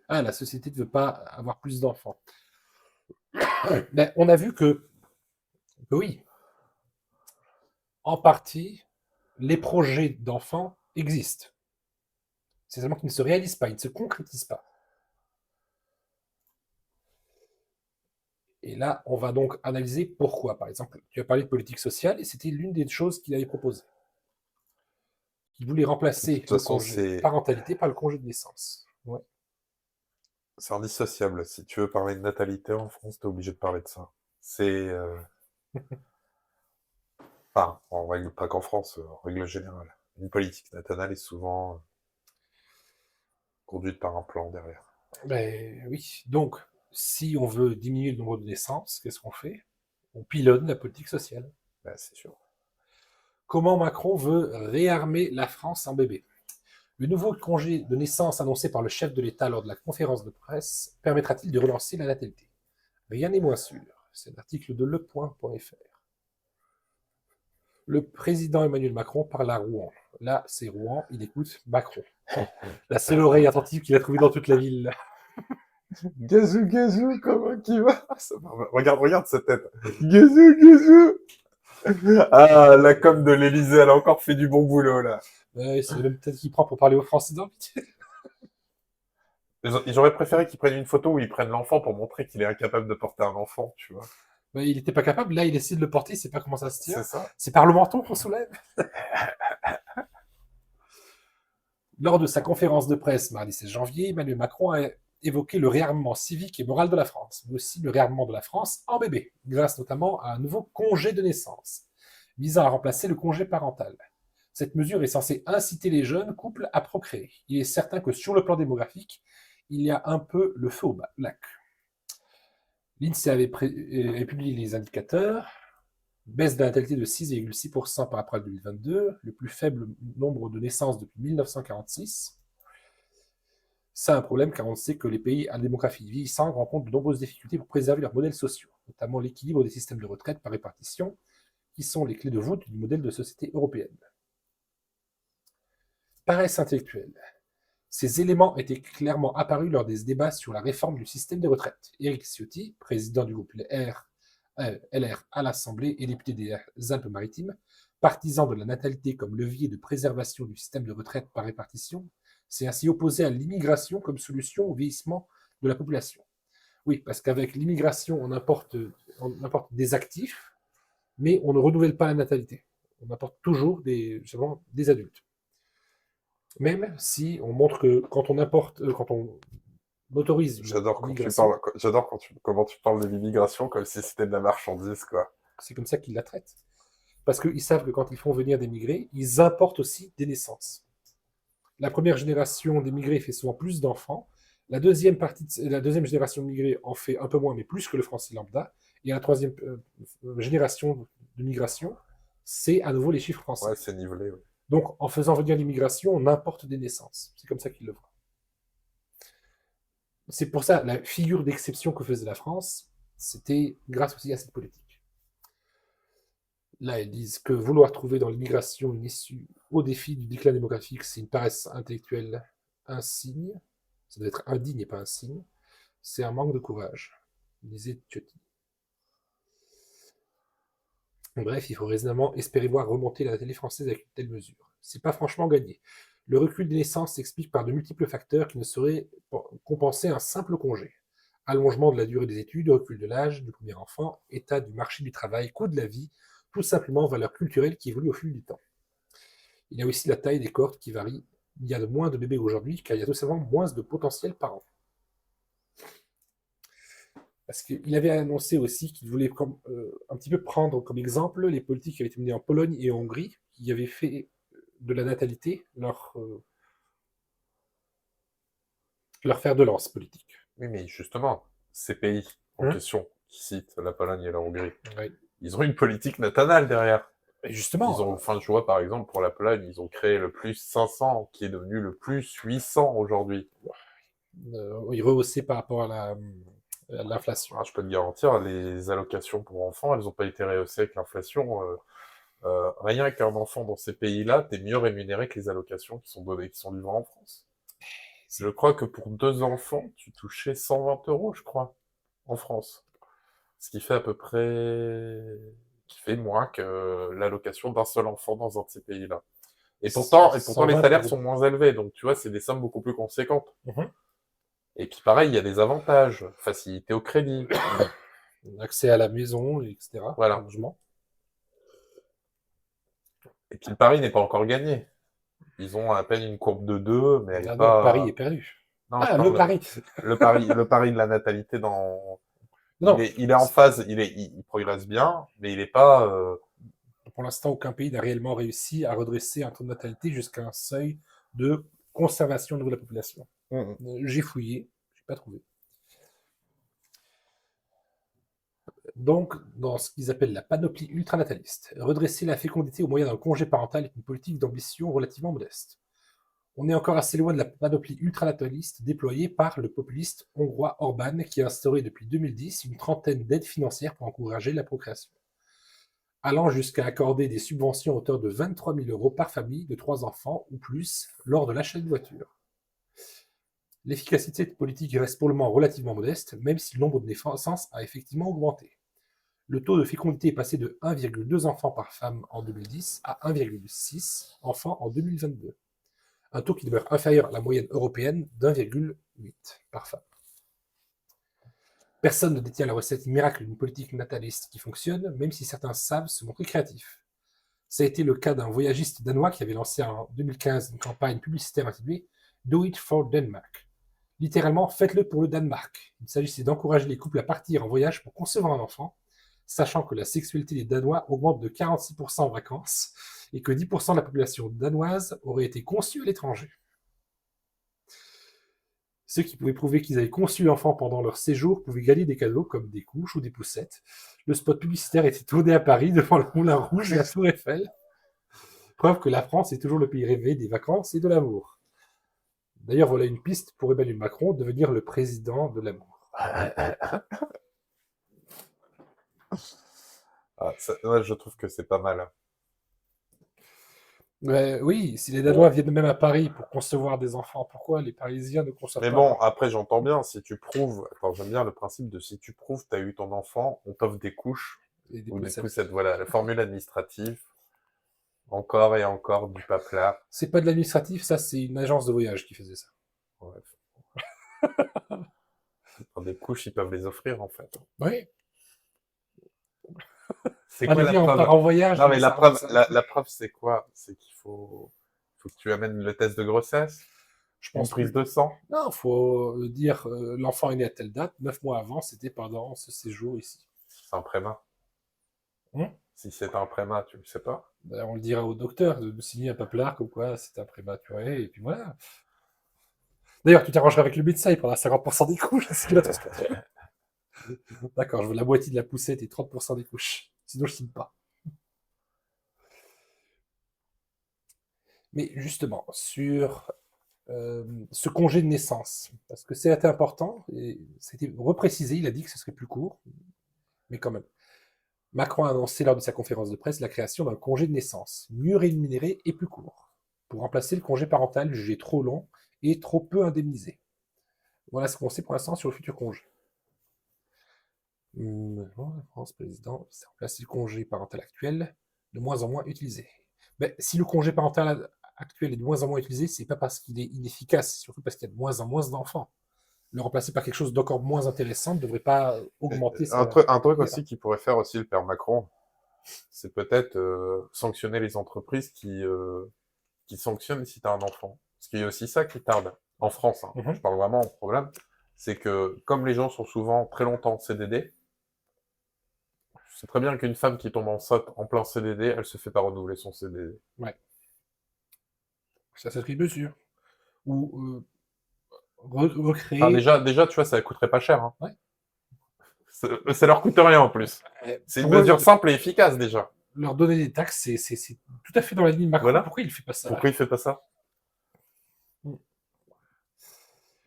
Ah, la société ne veut pas avoir plus d'enfants. Mais on a vu que oui, en partie, les projets d'enfants existent. C'est seulement qu'ils ne se réalisent pas, ils ne se concrétisent pas. Et là, on va donc analyser pourquoi. Par exemple, tu as parlé de politique sociale, et c'était l'une des choses qu'il avait proposées. Il voulait remplacer De toute le façon, congé c'est parentalité par le congé de naissance. Ouais. indissociable. Si tu veux parler de natalité en France, t'es obligé de parler de ça. C'est... Enfin, en règle, pas qu'en France, en règle générale. Une politique nationale est souvent conduite par un plan derrière. Ben oui. Donc, si on veut diminuer le nombre de naissances, qu'est-ce qu'on fait? On pilonne la politique sociale. Ben, c'est sûr. Comment Macron veut réarmer la France en bébé? Le nouveau congé de naissance annoncé par le chef de l'État lors de la conférence de presse permettra-t-il de relancer la natalité? Rien n'est moins sûr. C'est l'article de lepoint.fr. Le président Emmanuel Macron parle à Rouen. Là, c'est Rouen, il écoute Macron. La seule oreille attentive qu'il a trouvée dans toute la ville. Gazou, gazou, comment qui va? Regarde cette tête. Gazou, gazou. Ah, la com de l'Élysée, elle a encore fait du bon boulot, là. C'est le même tête qu'il prend pour parler aux Français d'invité. J'aurais préféré qu'ils prennent une photo où ils prennent l'enfant pour montrer qu'il est incapable de porter un enfant, tu vois. Il n'était pas capable, là il essaie de le porter, il sait pas comment ça se tient. C'est ça. C'est par le menton qu'on soulève. Lors de sa conférence de presse mardi 16 janvier, Emmanuel Macron a évoqué le réarmement civique et moral de la France, mais aussi le réarmement de la France en bébé, grâce notamment à un nouveau congé de naissance, visant à remplacer le congé parental. Cette mesure est censée inciter les jeunes couples à procréer. Il est certain que sur le plan démographique, il y a un peu le feu au lac. L'INSEE avait publié les indicateurs. Baisse de la natalité de 6,6% par rapport à 2022, le plus faible nombre de naissances depuis 1946. C'est un problème car on sait que les pays à démographie vieillissante rencontrent de nombreuses difficultés pour préserver leurs modèles sociaux, notamment l'équilibre des systèmes de retraite par répartition, qui sont les clés de voûte du modèle de société européenne. Paresse intellectuelle. Ces éléments étaient clairement apparus lors des débats sur la réforme du système de retraite. Éric Ciotti, président du groupe LR à l'Assemblée et député des Alpes-Maritimes, partisan de la natalité comme levier de préservation du système de retraite par répartition, s'est ainsi opposé à l'immigration comme solution au vieillissement de la population. Oui, parce qu'avec l'immigration, on importe des actifs, mais on ne renouvelle pas la natalité. On importe toujours des adultes. Même si on montre que quand on autorise J'adore l'immigration, comment tu parles de l'immigration comme si c'était de la marchandise, quoi. c'est comme ça qu'ils la traitent. Parce qu'ils savent que quand ils font venir des migrés, ils importent aussi des naissances. La première génération des migrés fait souvent plus d'enfants. La deuxième génération de migrés en fait un peu moins, mais plus que le français lambda. Et la troisième génération de migration, c'est à nouveau les chiffres français. Ouais, c'est nivelé, oui. Donc, en faisant venir l'immigration, on importe des naissances. C'est comme ça qu'ils le voient. C'est pour ça, la figure d'exception que faisait la France, c'était grâce aussi à cette politique. Là, ils disent que vouloir trouver dans l'immigration une issue au défi du déclin démographique, c'est une paresse intellectuelle insigne. Ça doit être indigne et pas insigne. C'est un manque de courage, disait Ciotti. Bref, il faut raisonnablement espérer voir remonter la natalité française avec une telle mesure. C'est pas franchement gagné. Le recul des naissances s'explique par de multiples facteurs qui ne sauraient compenser un simple congé. Allongement de la durée des études, recul de l'âge du premier enfant, état du marché du travail, coût de la vie, tout simplement valeurs culturelles qui évoluent au fil du temps. Il y a aussi la taille des cohortes qui varie. Il y a moins de bébés aujourd'hui car il y a tout simplement moins de potentiel par an. Parce qu'il avait annoncé aussi qu'il voulait un petit peu prendre comme exemple les politiques qui avaient été menées en Pologne et en Hongrie, qui avaient fait de la natalité leur fer de lance politique. Oui, mais justement, ces pays en question, qui citent la Pologne et la Hongrie, Ouais. ils ont une politique nationale derrière. Et justement, Je vois par exemple pour la Pologne, ils ont créé le plus 500, qui est devenu le plus 800 aujourd'hui. ils rehaussaient par rapport à l'inflation. Je peux te garantir, les allocations pour enfants, elles n'ont pas été rehaussées avec l'inflation. Rien qu'un enfant dans ces pays-là, t'es mieux rémunéré que les allocations qui sont données, qui sont livrées en France. Je crois que pour 2 enfants, tu touchais 120 euros, je crois, en France. Ce qui fait à peu près... qui fait moins que l'allocation d'un seul enfant dans un de ces pays-là. Et pourtant les 120 salaires euros. sont moins élevés, donc tu vois, c'est des sommes beaucoup plus conséquentes. Mhm. Et puis pareil, il y a des avantages, facilité au crédit. Accès à la maison, etc. Voilà. Logement. Et puis le pari n'est pas encore gagné. Ils ont à peine une courbe de 2, mais elle Ah est non, pas... Paris est perdu. Non, Ah, je le parle- Paris. le pari de la natalité dans... Non, il est en phase, il progresse bien, mais il est pas... pour l'instant, aucun pays n'a réellement réussi à redresser un taux de natalité jusqu'à un seuil de conservation au niveau de la population. J'ai fouillé, j'ai pas trouvé. Donc, dans ce qu'ils appellent la panoplie ultranataliste, redresser la fécondité au moyen d'un congé parental est une politique d'ambition relativement modeste. On est encore assez loin de la panoplie ultranataliste déployée par le populiste hongrois Orbán, qui a instauré depuis 2010 une trentaine d'aides financières pour encourager la procréation, allant jusqu'à accorder des subventions à hauteur de 23 000 euros par famille de 3 enfants ou plus lors de l'achat d'une voiture. L'efficacité de cette politique reste pour le moment relativement modeste, même si le nombre de naissances a effectivement augmenté. Le taux de fécondité est passé de 1,2 enfants par femme en 2010 à 1,6 enfants en 2022. Un taux qui demeure inférieur à la moyenne européenne d'1,8 par femme. Personne ne détient la recette miracle d'une politique nataliste qui fonctionne, même si certains savent se montrer créatifs. Ça a été le cas d'un voyagiste danois qui avait lancé en 2015 une campagne publicitaire intitulée « Do it for Denmark ». Littéralement, faites-le pour le Danemark. Il s'agissait d'encourager les couples à partir en voyage pour concevoir un enfant, sachant que la sexualité des Danois augmente de 46% en vacances et que 10% de la population danoise aurait été conçue à l'étranger. Ceux qui pouvaient prouver qu'ils avaient conçu l'enfant pendant leur séjour pouvaient gagner des cadeaux comme des couches ou des poussettes. Le spot publicitaire était tourné à Paris devant le Moulin Rouge et la Tour Eiffel. Preuve que la France est toujours le pays rêvé des vacances et de l'amour. D'ailleurs, voilà une piste pour Emmanuel Macron devenir le président de l'amour. Ouais, je trouve que c'est pas mal. Oui, si les Danois viennent même à Paris pour concevoir des enfants, pourquoi les Parisiens ne conçoivent Mais pas bon, après, j'entends bien, si tu prouves... Attends, j'aime bien le principe de si tu prouves que tu as eu ton enfant, on t'offre des couches et des ou des poussettes. poussettes. Voilà, la formule administrative. Encore et encore du paplard. C'est pas de l'administratif, ça c'est une agence de voyage qui faisait ça. Ouais. Dans des couches, ils peuvent les offrir, en fait. Oui. C'est quoi la On preuve? part en voyage. Non, mais la preuve, ça. la preuve, c'est quoi? C'est qu'il faut que tu amènes le test de grossesse, Je une pense prise de sang. Non, il faut dire l'enfant est né à telle date, 9 mois avant, c'était pendant ce séjour ici. C'est un prémat. Si c'est un prémat, tu le sais pas. Ben, on le dira au docteur de signer un papier comme quoi c'est un prématuré, et puis voilà. D'ailleurs, tu t'arrangeras avec le médecin, il prendra 50% des couches, c'est ce qu'il va te transporter. D'accord, je veux la moitié de la poussette et 30% des couches. Sinon, je signe pas. Mais justement, sur ce congé de naissance, parce que c'est important, et c'était reprécisé, il a dit que ce serait plus court, mais quand même. Macron a annoncé lors de sa conférence de presse la création d'un congé de naissance, mieux rémunéré et plus court, pour remplacer le congé parental jugé trop long et trop peu indemnisé. Voilà ce qu'on sait pour l'instant sur le futur congé. La France, président, c'est remplacer le congé parental actuel, de moins en moins utilisé. Mais si le congé parental actuel est de moins en moins utilisé, c'est pas parce qu'il est inefficace, c'est surtout parce qu'il y a de moins en moins d'enfants. Le remplacer par quelque chose d'encore moins intéressant ne devrait pas augmenter Un truc aussi qui pourrait faire aussi le père Macron, c'est peut-être sanctionner les entreprises qui sanctionnent si tu as un enfant. Parce qu'il y a aussi ça qui tarde en France. Hein. Je parle vraiment en problème. C'est que comme les gens sont souvent très longtemps en CDD, c'est très bien qu'une femme qui tombe enceinte en plein CDD, elle se fait pas renouveler son CDD. Ouais. Ça serait une mesure. Ou recréer... Enfin, déjà, tu vois, ça coûterait pas cher. Hein. Ouais. Ça leur coûte rien en plus. C'est une mesure simple et efficace déjà. Leur donner des taxes, c'est tout à fait dans la ligne de Macron. Voilà. Pourquoi il ne fait pas ça? Pourquoi il fait pas ça?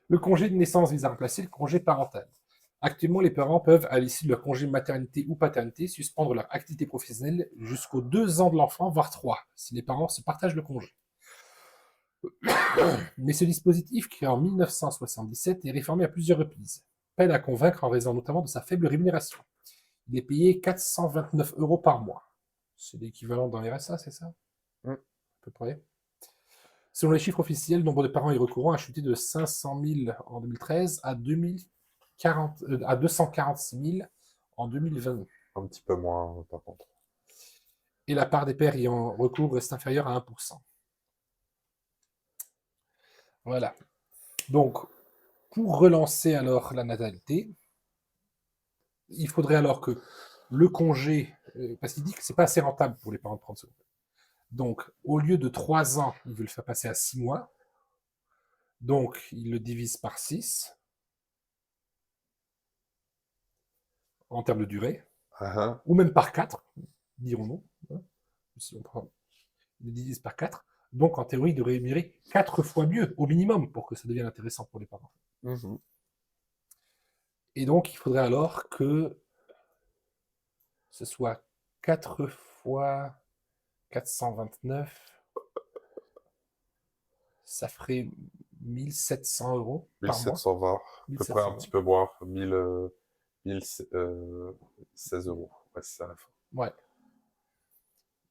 Le congé de naissance vise à remplacer le congé parental. Actuellement, les parents peuvent, à l'issue de leur congé maternité ou paternité, suspendre leur activité professionnelle jusqu'aux 2 ans de l'enfant, voire 3, si les parents se partagent le congé. Mais ce dispositif, créé en 1977, est réformé à plusieurs reprises. Peine à convaincre en raison notamment de sa faible rémunération. Il est payé 429 € par mois. C'est l'équivalent d'un RSA, c'est ça? À peu près. Selon les chiffres officiels, le nombre de parents y recourant a chuté de 500 000 en 2013 à 246 000 en 2020. Un petit peu moins, par contre. Et la part des pères ayant recours reste inférieure à 1%. Voilà. Donc, pour relancer alors la natalité, il faudrait alors que le congé, parce qu'il dit que c'est pas assez rentable pour les parents de prendre ce congé. Donc, au lieu de 3 ans, il veut le faire passer à 6 mois. Donc, il le divise par 6 en termes de durée, ou même par 4, dirons-nous. Si on prend, il le divise par 4. Donc, en théorie, il devrait rémunérer 4 fois mieux, au minimum, pour que ça devienne intéressant pour les parents. Et donc, il faudrait alors que ce soit 4 fois 429, ça ferait 1700 € par mois. 1720, à peu près un petit peu moins, 1016 €. Ouais, c'est ça à la fin. Ouais.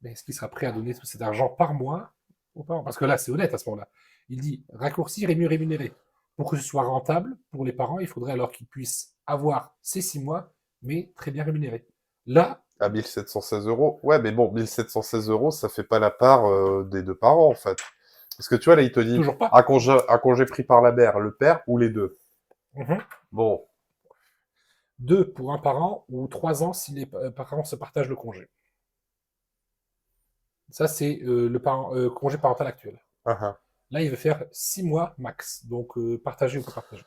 Mais est-ce qu'il sera prêt à donner tout cet argent par mois aux parents? Parce que là, c'est honnête à ce moment-là. Il dit raccourcir et mieux rémunérer. Pour que ce soit rentable pour les parents, il faudrait alors qu'ils puissent avoir ces 6 mois, mais très bien rémunérés. Là, À 1716 €. Ouais, mais bon, 1716 €, ça fait pas la part des deux parents, en fait. Parce que tu vois, là, il te dit toujours pas. un congé pris par la mère, le père ou les deux. Bon, 2 pour un parent ou 3 ans si les parents se partagent le congé. Ça, c'est le congé parental actuel. Là, il veut faire 6 mois max. Donc, partager ou pas partager.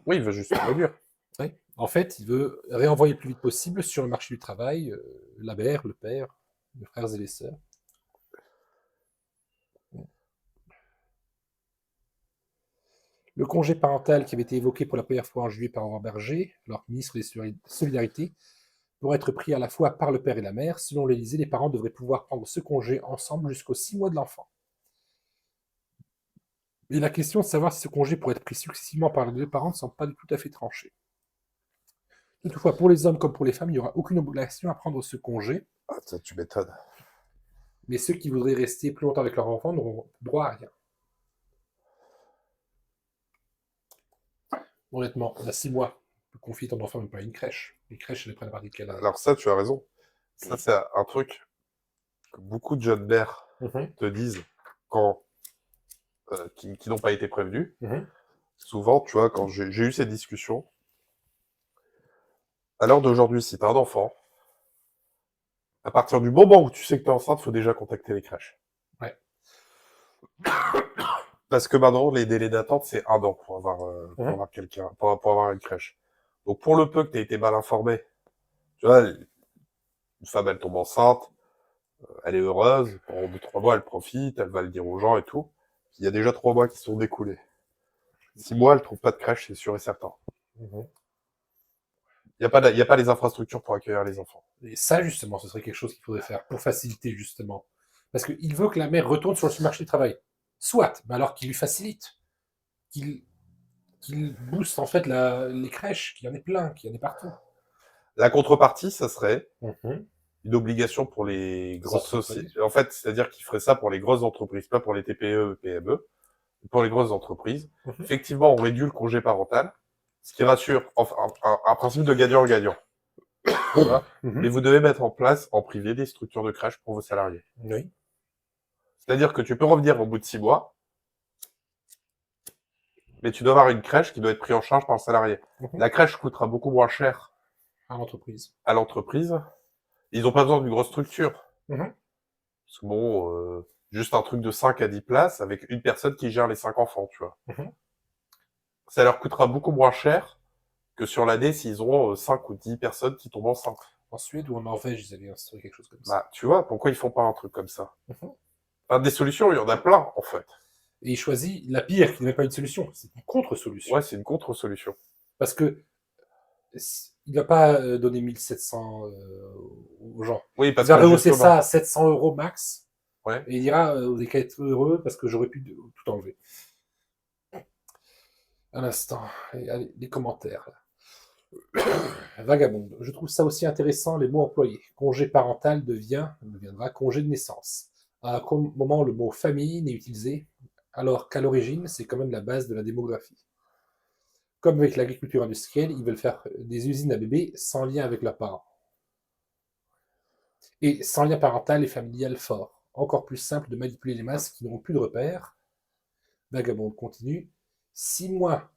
oui, il veut juste réduire. Oui. En fait, il veut réenvoyer le plus vite possible sur le marché du travail la mère, le père, les frères et les sœurs. Le congé parental qui avait été évoqué pour la première fois en juillet par Aurore Berger, alors ministre des Solidarités, pourrait être pris à la fois par le père et la mère. Selon l'Élysée, les parents devraient pouvoir prendre ce congé ensemble jusqu'aux 6 mois de l'enfant. Et la question de savoir si ce congé pourrait être pris successivement par les deux parents ne semble pas tout à fait tranchée. Toutefois, pour les hommes comme pour les femmes, il n'y aura aucune obligation à prendre ce congé, Ah, ça, tu m'étonnes. mais ceux qui voudraient rester plus longtemps avec leur enfant n'auront droit à rien. Honnêtement, on a 6 mois. Tu peux confier ton enfant même pas à une crèche. Les crèches, elles prennent à partir de quel âge? Alors ça, tu as raison. Ça, c'est un truc que beaucoup de jeunes mères te disent quand qui n'ont pas été prévenus. Souvent, tu vois, quand j'ai eu cette discussion, à l'heure d'aujourd'hui, si tu as un enfant, à partir du moment où tu sais que tu es enceinte, il faut déjà contacter les crèches. Ouais. Parce que maintenant, les délais d'attente, c'est 1 an pour avoir quelqu'un, pour avoir une crèche. Donc, pour le peu que tu aies été mal informé, tu vois, une femme, elle tombe enceinte, elle est heureuse, pendant 2-3 mois, elle profite, elle va le dire aux gens et tout. Il y a déjà 3 mois qui sont découlés. 6 mois, elle trouve pas de crèche, c'est sûr et certain. Il y a pas les infrastructures pour accueillir les enfants. Et ça, justement, ce serait quelque chose qu'il faudrait faire pour faciliter, justement. Parce qu'il veut que la mère retourne sur le marché du travail. Soit, mais alors qu'il lui facilite. Qu'il booste, en fait, les crèches, qu'il y en ait plein, qu'il y en ait partout. La contrepartie, ça serait une obligation pour les grosses sociétés. En fait, c'est-à-dire qu'il ferait ça pour les grosses entreprises, pas pour les TPE, PME, pour les grosses entreprises. Effectivement, on réduit le congé parental, ce qui rassure, enfin, un principe de gagnant-gagnant. Mais vous devez mettre en place, en privé, des structures de crèche pour vos salariés. Oui. C'est-à-dire que tu peux revenir au bout de 6 mois, mais tu dois avoir une crèche qui doit être prise en charge par le salarié. La crèche coûtera beaucoup moins cher à l'entreprise. Ils n'ont pas besoin d'une grosse structure. Parce que bon, juste un truc de 5 à 10 places avec une personne qui gère les 5 enfants, tu vois. Ça leur coûtera beaucoup moins cher que sur l'année s'ils ont 5 ou 10 personnes qui tombent enceintes. En Suède ou en Norvège, ils avaient instauré quelque chose comme ça. Bah, tu vois, pourquoi ils font pas un truc comme ça? Enfin, des solutions, il y en a plein, en fait. Et il choisit la pire, qui n'est pas une solution, c'est une contre-solution. Ouais, c'est une contre-solution. Parce que il va pas donner 1700 aux gens. Oui, parce il va que rehausser justement, ça à 700 € max. Ouais. Et il dira vous n'avez qu'à être heureux parce que j'aurais pu tout enlever. Un instant, allez, les commentaires. Vagabonde. Je trouve ça aussi intéressant, les mots employés. Congé parental deviendra congé de naissance. À un moment, le mot famille n'est utilisé, alors qu'à l'origine, c'est quand même la base de la démographie. Comme avec l'agriculture industrielle, ils veulent faire des usines à bébés sans lien avec leurs parents. Et sans lien parental et familial fort. Encore plus simple de manipuler les masses qui n'auront plus de repères. Vagabonde continue. 6 mois.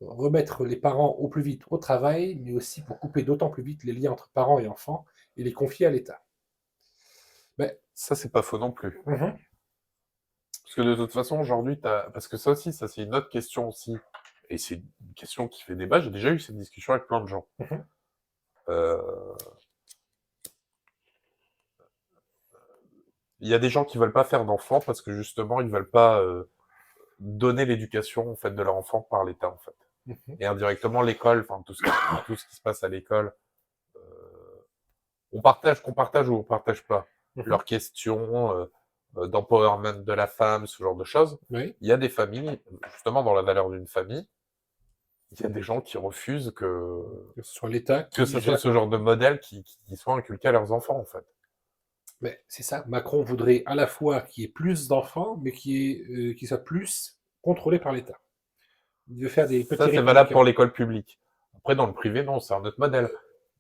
Remettre les parents au plus vite au travail, mais aussi pour couper d'autant plus vite les liens entre parents et enfants et les confier à l'État. Ça, c'est pas faux non plus. Parce que de toute façon, aujourd'hui, parce que ça aussi, ça c'est une autre question aussi. Et c'est une question qui fait débat. J'ai déjà eu cette discussion avec plein de gens. Il y a des gens qui veulent pas faire d'enfants parce que justement, ils veulent pas donner l'éducation en fait de leur enfant par l'État en fait. Et indirectement l'école, enfin tout ce qui se passe à l'école, qu'on partage ou on partage pas leurs questions d'empowerment de la femme, ce genre de choses. Oui. Il y a des familles, justement dans la valeur d'une famille, il y a des gens qui refusent que ce soit l'État, que ce soit ce genre de modèle qui soit inculqué à leurs enfants en fait. Mais c'est ça, Macron voudrait à la fois qu'il y ait plus d'enfants, mais qui soit plus contrôlé par l'État. Il veut faire des petits... Ça, c'est valable pour l'école publique. Après, dans le privé, non, c'est un autre modèle.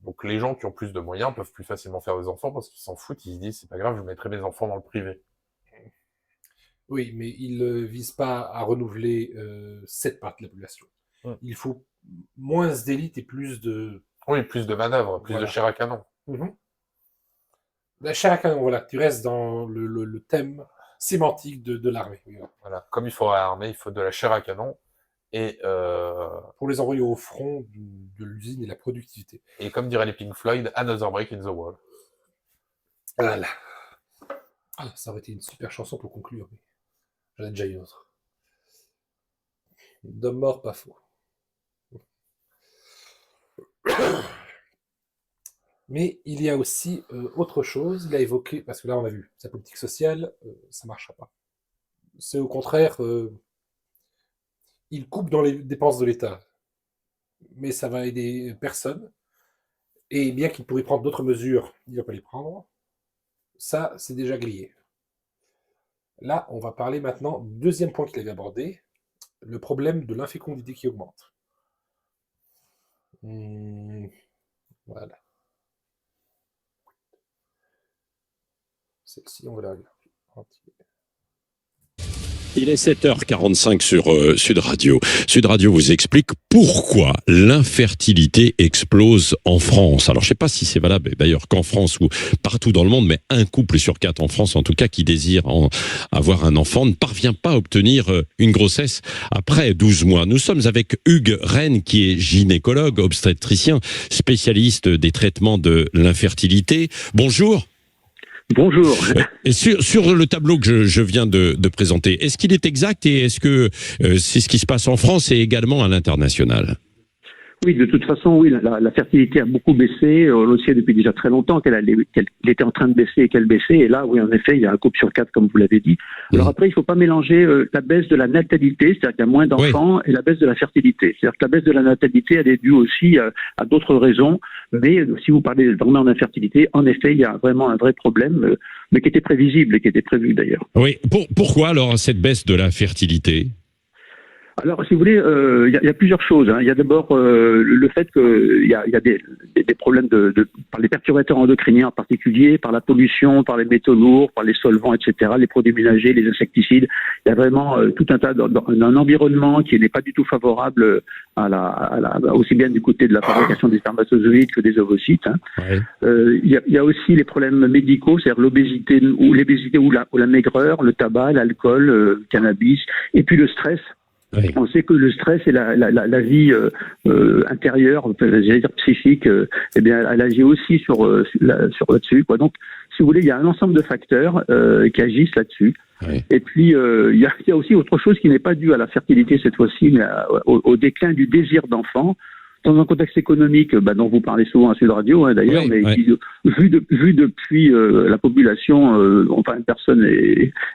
Donc, les gens qui ont plus de moyens peuvent plus facilement faire des enfants parce qu'ils s'en foutent. Ils se disent, c'est pas grave, je mettrai mes enfants dans le privé. Oui, mais il ne vise pas à renouveler cette partie de la population. Il faut moins d'élite et plus de... Oui, plus de manœuvres, plus de chair à canon. La chair à canon, voilà. Tu restes dans le thème sémantique de l'armée. Voilà. Comme il faut à l'armée, il faut de la chair à canon. Et pour les envoyer au front de l'usine et de la productivité. Et comme diraient les Pink Floyd, Another Break in the Wall. Voilà. Ah, ça aurait été une super chanson pour conclure, mais j'en ai déjà une autre. D'homme mort, pas faux. Mais il y a aussi autre chose. Il a évoqué, parce que là on a vu, sa politique sociale, ça ne marchera pas. C'est au contraire... il coupe dans les dépenses de l'État, mais ça va aider personne. Et bien qu'il pourrait prendre d'autres mesures, il ne va pas les prendre. Ça, c'est déjà grillé. Là, on va parler maintenant, deuxième point qu'il avait abordé, le problème de l'infécondité qui augmente. Voilà. Celle-ci, on va la regarder. Il est 7h45 sur Sud Radio. Sud Radio vous explique pourquoi l'infertilité explose en France. Alors, je ne sais pas si c'est valable d'ailleurs qu'en France ou partout dans le monde, mais un couple sur 4 en France, en tout cas, qui désire avoir un enfant, ne parvient pas à obtenir une grossesse après 12 mois. Nous sommes avec Hugues Rennes, qui est gynécologue, obstétricien, spécialiste des traitements de l'infertilité. Bonjour. Bonjour. Et sur le tableau que je viens de présenter, est-ce qu'il est exact et est-ce que c'est ce qui se passe en France et également à l'international ? Oui, de toute façon, oui, la fertilité a beaucoup baissé. On le sait depuis déjà très longtemps qu'elle était en train de baisser et qu'elle baissait. Et là, oui, en effet, il y a un couple sur 4, comme vous l'avez dit. Alors après, il ne faut pas mélanger la baisse de la natalité, c'est-à-dire qu'il y a moins d'enfants, et la baisse de la fertilité. C'est-à-dire que la baisse de la natalité, elle est due aussi à d'autres raisons. Mais si vous parlez vraiment d'infertilité, en effet, il y a vraiment un vrai problème, mais qui était prévisible et qui était prévu d'ailleurs. Oui. Pourquoi alors cette baisse de la fertilité ? Alors, si vous voulez, il y a plusieurs choses. Il y a d'abord le fait qu'il y a des problèmes par les perturbateurs endocriniens en particulier, par la pollution, par les métaux lourds, par les solvants, etc., les produits ménagers, les insecticides. Il y a vraiment tout un tas d'un environnement qui n'est pas du tout favorable aussi bien du côté de la fabrication des spermatozoïdes que des ovocytes. Il y a aussi les problèmes médicaux, c'est-à-dire l'obésité ou la maigreur, le tabac, l'alcool, le cannabis, et puis le stress. Oui. On sait que le stress et la vie intérieure, j'allais dire psychique, eh bien, elle agit aussi sur là-dessus, quoi. Donc, si vous voulez, il y a un ensemble de facteurs qui agissent là-dessus. Oui. Et puis, il y a aussi autre chose qui n'est pas due à la fertilité cette fois-ci, mais au déclin du désir d'enfant. dans un contexte économique dont vous parlez souvent à Sud Radio, hein, d'ailleurs, Oui, mais ouais. vu depuis la population, enfin personne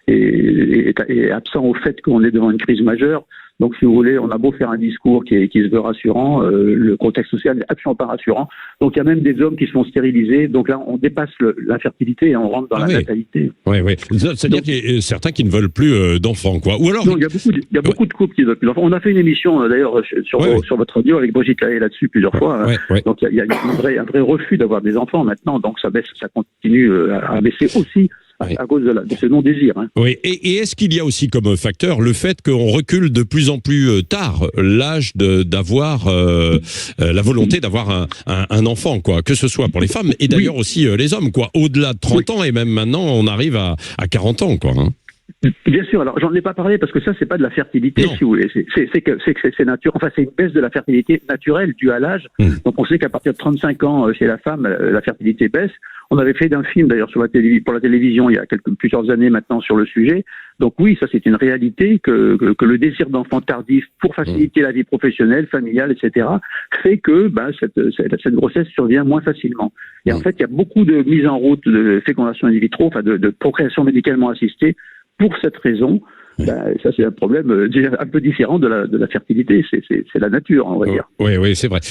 est absent au fait qu'on est devant une crise majeure. Donc, si vous voulez, on a beau faire un discours qui se veut rassurant, le contexte social n'est absolument pas rassurant. Donc, il y a même des hommes qui se font stériliser. Donc là, on dépasse l'infertilité et on rentre dans la oui. natalité. Ouais, ouais. C'est-à-dire qu'il y a certains qui ne veulent plus d'enfants, quoi. Ou alors, Non, il y a beaucoup de couples qui veulent plus d'enfants. On a fait une émission, d'ailleurs, sur votre radio avec Brigitte Lahaye là-dessus plusieurs fois. ouais, ouais. Donc, il y a un vrai refus d'avoir des enfants maintenant. Donc, ça baisse, ça continue à baisser aussi à cause de ce non-désir. Hein. Oui, et est-ce qu'il y a aussi comme facteur le fait qu'on recule de plus en plus tard l'âge d'avoir la volonté d'avoir un enfant, quoi, que ce soit pour les femmes et d'ailleurs aussi les hommes, quoi, au-delà de 30 ans et même maintenant on arrive à 40 ans, quoi. Hein. Bien sûr, alors j'en ai pas parlé parce que ça c'est pas de la fertilité, Non. si vous voulez, c'est nature, enfin c'est une baisse de la fertilité naturelle due à l'âge. Donc on sait qu'à partir de 35 ans chez la femme, la fertilité baisse. On avait fait d'un film d'ailleurs pour la télévision il y a plusieurs années maintenant sur le sujet. Donc oui, ça c'est une réalité que le désir d'enfant tardif pour faciliter la vie professionnelle, familiale, etc. fait que cette grossesse survient moins facilement. Et en fait, il y a beaucoup de mises en route de fécondation in vitro, enfin de procréation médicalement assistée. Pour cette raison, ça c'est un problème un peu différent de la fertilité. C'est la nature, on va dire. Oui, oui, c'est vrai.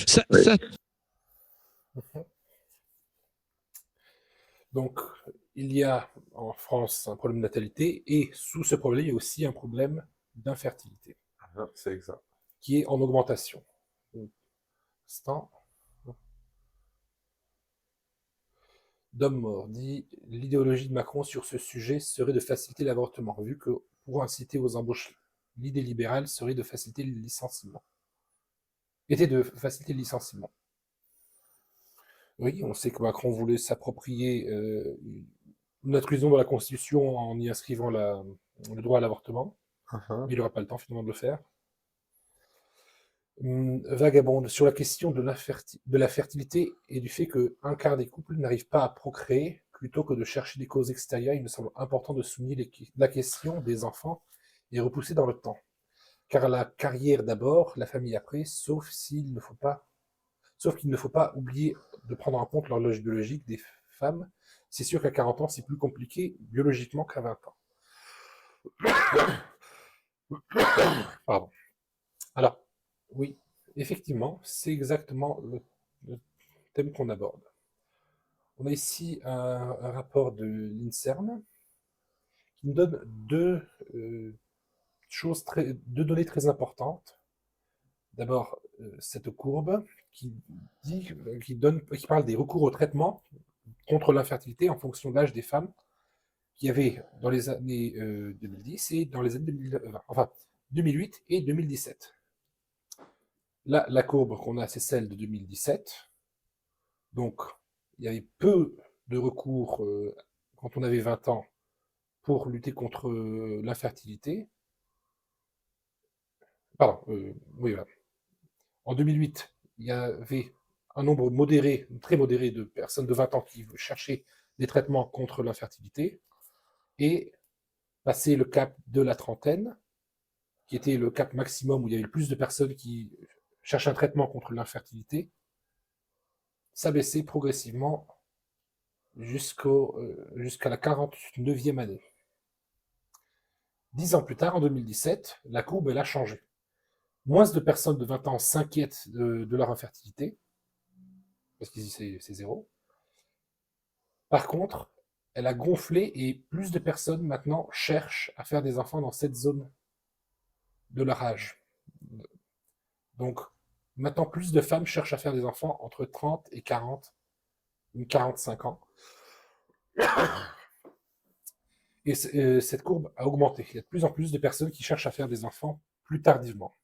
Donc, il y a en France un problème de natalité et sous ce problème, il y a aussi un problème d'infertilité C'est exact. qui est en augmentation. Instant. Dom Mort dit « L'idéologie de Macron sur ce sujet serait de faciliter l'avortement, vu que pour inciter aux embauches, l'idée libérale serait de faciliter le licenciement. » Était de faciliter le licenciement. Oui, on sait que Macron voulait s'approprier une inclusion dans la Constitution en y inscrivant le droit à l'avortement, mais il n'aura pas le temps finalement de le faire. Vagabonde, sur la question de la fertilité et du fait qu'un quart des couples n'arrivent pas à procréer, plutôt que de chercher des causes extérieures, il me semble important de souligner la question des enfants et repousser dans le temps. Car la carrière d'abord, la famille après, sauf qu'il ne faut pas oublier de prendre en compte l'horloge biologique des femmes. C'est sûr qu'à 40 ans, c'est plus compliqué biologiquement qu'à 20 ans. Pardon. Alors, oui, effectivement, c'est exactement le thème qu'on aborde. On a ici un rapport de l'INSERM qui nous donne deux données très importantes. D'abord, cette courbe qui parle des recours au traitement contre l'infertilité en fonction de l'âge des femmes qu'il y avait dans les années 2010 et dans les années 2020, enfin 2008 et 2017. Là, la courbe qu'on a, c'est celle de 2017. Donc, il y avait peu de recours quand on avait 20 ans pour lutter contre l'infertilité. Pardon, oui, voilà. En 2008, il y avait un nombre très modéré de personnes de 20 ans qui cherchaient des traitements contre l'infertilité. Et passé le cap de la trentaine, qui était le cap maximum où il y avait le plus de personnes qui cherchent un traitement contre l'infertilité, ça baissait progressivement jusqu'à la 49e année. 10 ans plus tard, en 2017, la courbe elle a changé. Moins de personnes de 20 ans s'inquiètent de leur infertilité, parce qu'ici c'est zéro. Par contre, elle a gonflé et plus de personnes maintenant cherchent à faire des enfants dans cette zone de leur âge. Donc, maintenant, plus de femmes cherchent à faire des enfants entre 30 et 40, ou 45 ans. Et cette courbe a augmenté. Il y a de plus en plus de personnes qui cherchent à faire des enfants plus tardivement.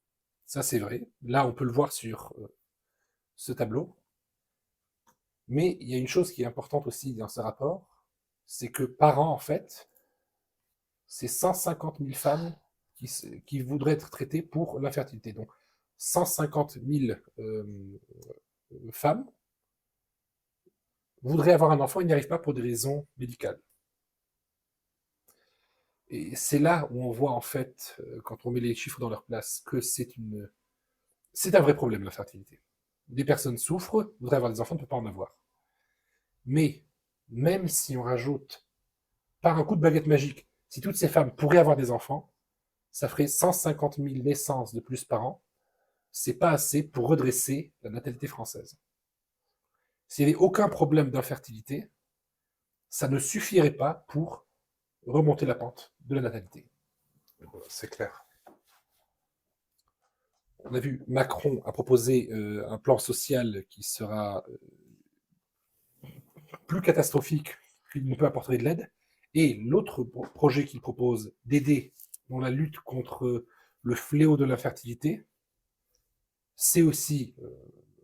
Ça, c'est vrai. Là, on peut le voir sur ce tableau. Mais il y a une chose qui est importante aussi dans ce rapport, c'est que par an, en fait, c'est 150 000 femmes qui voudraient être traitées pour l'infertilité. Donc, 150 000 femmes voudraient avoir un enfant et n'y arrivent pas pour des raisons médicales. Et c'est là où on voit, en fait, quand on met les chiffres dans leur place, que c'est un vrai problème, l'infertilité. des personnes souffrent, voudraient avoir des enfants, ne peuvent pas en avoir. Mais même si on rajoute, par un coup de baguette magique, si toutes ces femmes pourraient avoir des enfants, ça ferait 150 000 naissances de plus par an. C'est pas assez pour redresser la natalité française. S'il n'y avait aucun problème d'infertilité, ça ne suffirait pas pour remonter la pente de la natalité. C'est clair. On a vu, Macron a proposé un plan social qui sera plus catastrophique qu'il ne peut apporter de l'aide. Et l'autre projet qu'il propose d'aider dans la lutte contre le fléau de l'infertilité, c'est aussi,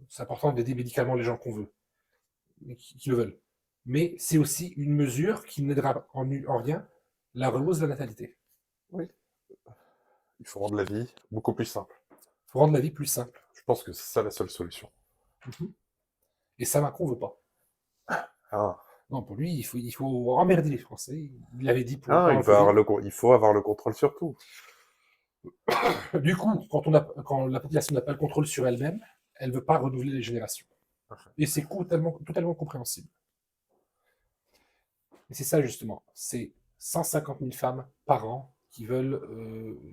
c'est important d'aider médicalement les gens qu'on veut, qui le veulent. Mais c'est aussi une mesure qui n'aidera en rien la rehausse de la natalité. Oui. Il faut rendre la vie beaucoup plus simple. Il faut rendre la vie plus simple. Je pense que c'est ça la seule solution. Et ça, Macron ne veut pas. Ah. Non, pour lui, il faut emmerder les Français. Il l'avait dit pour... il faut avoir le contrôle sur tout. Du coup, quand la population n'a pas le contrôle sur elle-même, elle ne veut pas renouveler les générations. Et c'est totalement compréhensible. Et c'est ça, justement. C'est 150 000 femmes par an qui veulent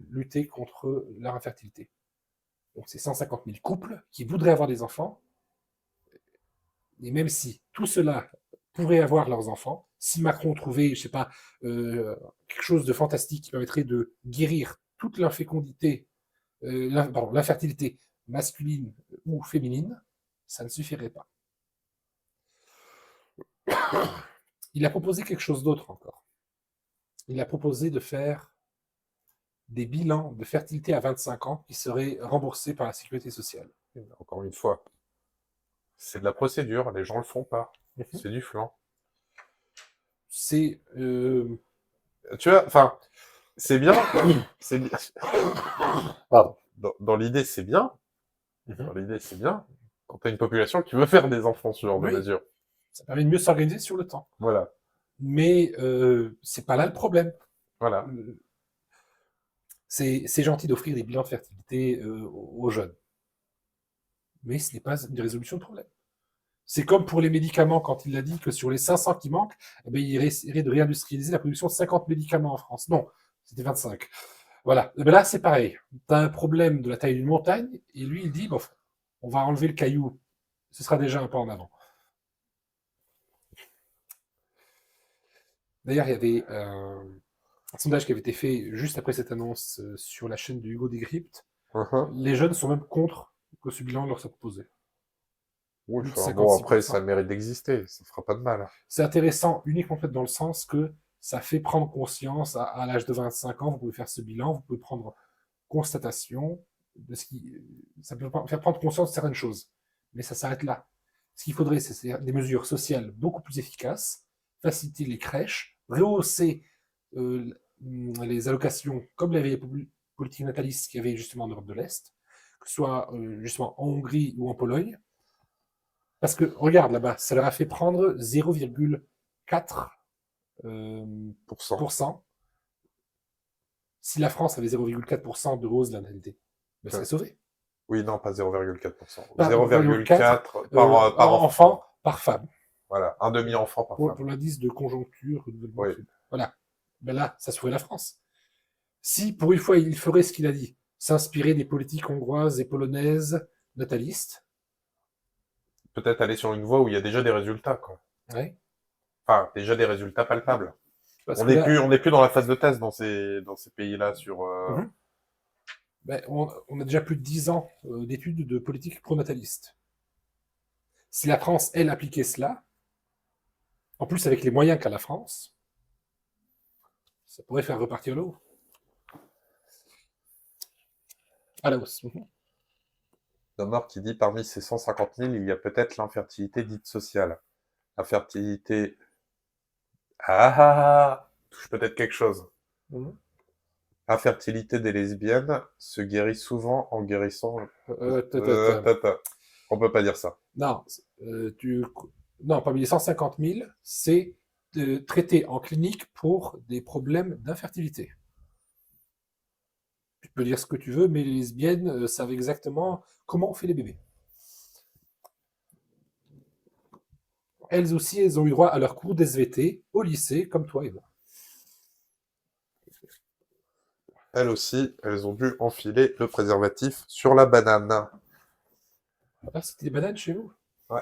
lutter contre leur infertilité. Donc, c'est 150 000 couples qui voudraient avoir des enfants. Et même si tout cela pourrait avoir leurs enfants, si Macron trouvait, je sais pas, quelque chose de fantastique qui permettrait de guérir toute l'infécondité, l'infertilité masculine ou féminine, ça ne suffirait pas. Il a proposé quelque chose d'autre encore. Il a proposé de faire des bilans de fertilité à 25 ans qui seraient remboursés par la sécurité sociale. Encore une fois, c'est de la procédure, les gens le font pas. C'est du flan. C'est... Tu vois, enfin, c'est bien. C'est bien. Pardon. Dans l'idée, c'est bien. Dans l'idée, c'est bien. Quand tu as une population qui veut faire des enfants, ce genre de mesure. Ça permet de mieux s'organiser sur le temps. Voilà. Mais c'est pas là le problème. Voilà. C'est gentil d'offrir des bilans de fertilité aux jeunes. Mais ce n'est pas une résolution de problème. C'est comme pour les médicaments, quand il a dit que sur les 500 qui manquent, eh bien, il essaierait de réindustrialiser la production de 50 médicaments en France. Non, c'était 25. Voilà. Eh bien là, c'est pareil. Tu as un problème de la taille d'une montagne, et lui, il dit, bon, on va enlever le caillou. Ce sera déjà un pas en avant. D'ailleurs, il y avait un sondage qui avait été fait juste après cette annonce sur la chaîne de Hugo Décrypte. Les jeunes sont même contre que ce bilan leur soit proposé. Oui, bon, après, ça a le mérite d'exister, ça fera pas de mal. C'est intéressant uniquement fait dans le sens que ça fait prendre conscience, à l'âge de 25 ans, vous pouvez faire ce bilan, vous pouvez prendre constatation de ce qui... Ça peut faire prendre conscience de certaines choses, mais ça s'arrête là. Ce qu'il faudrait, c'est des mesures sociales beaucoup plus efficaces, faciliter les crèches, rehausser les allocations, comme l'avaient les politiques natalistes qu'il y avait justement en Europe de l'Est, que ce soit justement en Hongrie ou en Pologne. Parce que, regarde là-bas, ça leur a fait prendre 0,4%. Si la France avait 0,4% de hausse de la natalité, ben, ça serait sauvé. Oui, non, pas 0,4%. 0,4 par enfant par femme. Voilà, un demi-enfant par femme. Pour l'indice de conjoncture. Oui. Voilà. Ben là, ça sauverait la France. Si, pour une fois, il ferait ce qu'il a dit, s'inspirer des politiques hongroises et polonaises natalistes, peut-être aller sur une voie où il y a déjà des résultats, quoi. Ouais. Enfin, déjà des résultats palpables. On n'est plus dans la phase de test dans ces pays-là sur... Ben, on a déjà plus de 10 ans d'études de politique pronataliste. Si la France, elle, appliquait cela, en plus avec les moyens qu'a la France, ça pourrait faire repartir l'eau. À la hausse. Domor qui dit, parmi ces 150 000, il y a peut-être l'infertilité dite sociale. L'infertilité... touche peut-être quelque chose. L'infertilité des lesbiennes se guérit souvent en guérissant... On peut pas dire ça. Non, non, parmi les 150 000, c'est traité en clinique pour des problèmes d'infertilité. Tu peux dire ce que tu veux, mais les lesbiennes savent exactement comment on fait les bébés. elles aussi, elles ont eu droit à leur cours d'SVT au lycée, comme toi et moi. Elles aussi, elles ont dû enfiler le préservatif sur la banane. Ah, c'était des bananes chez vous? Ouais.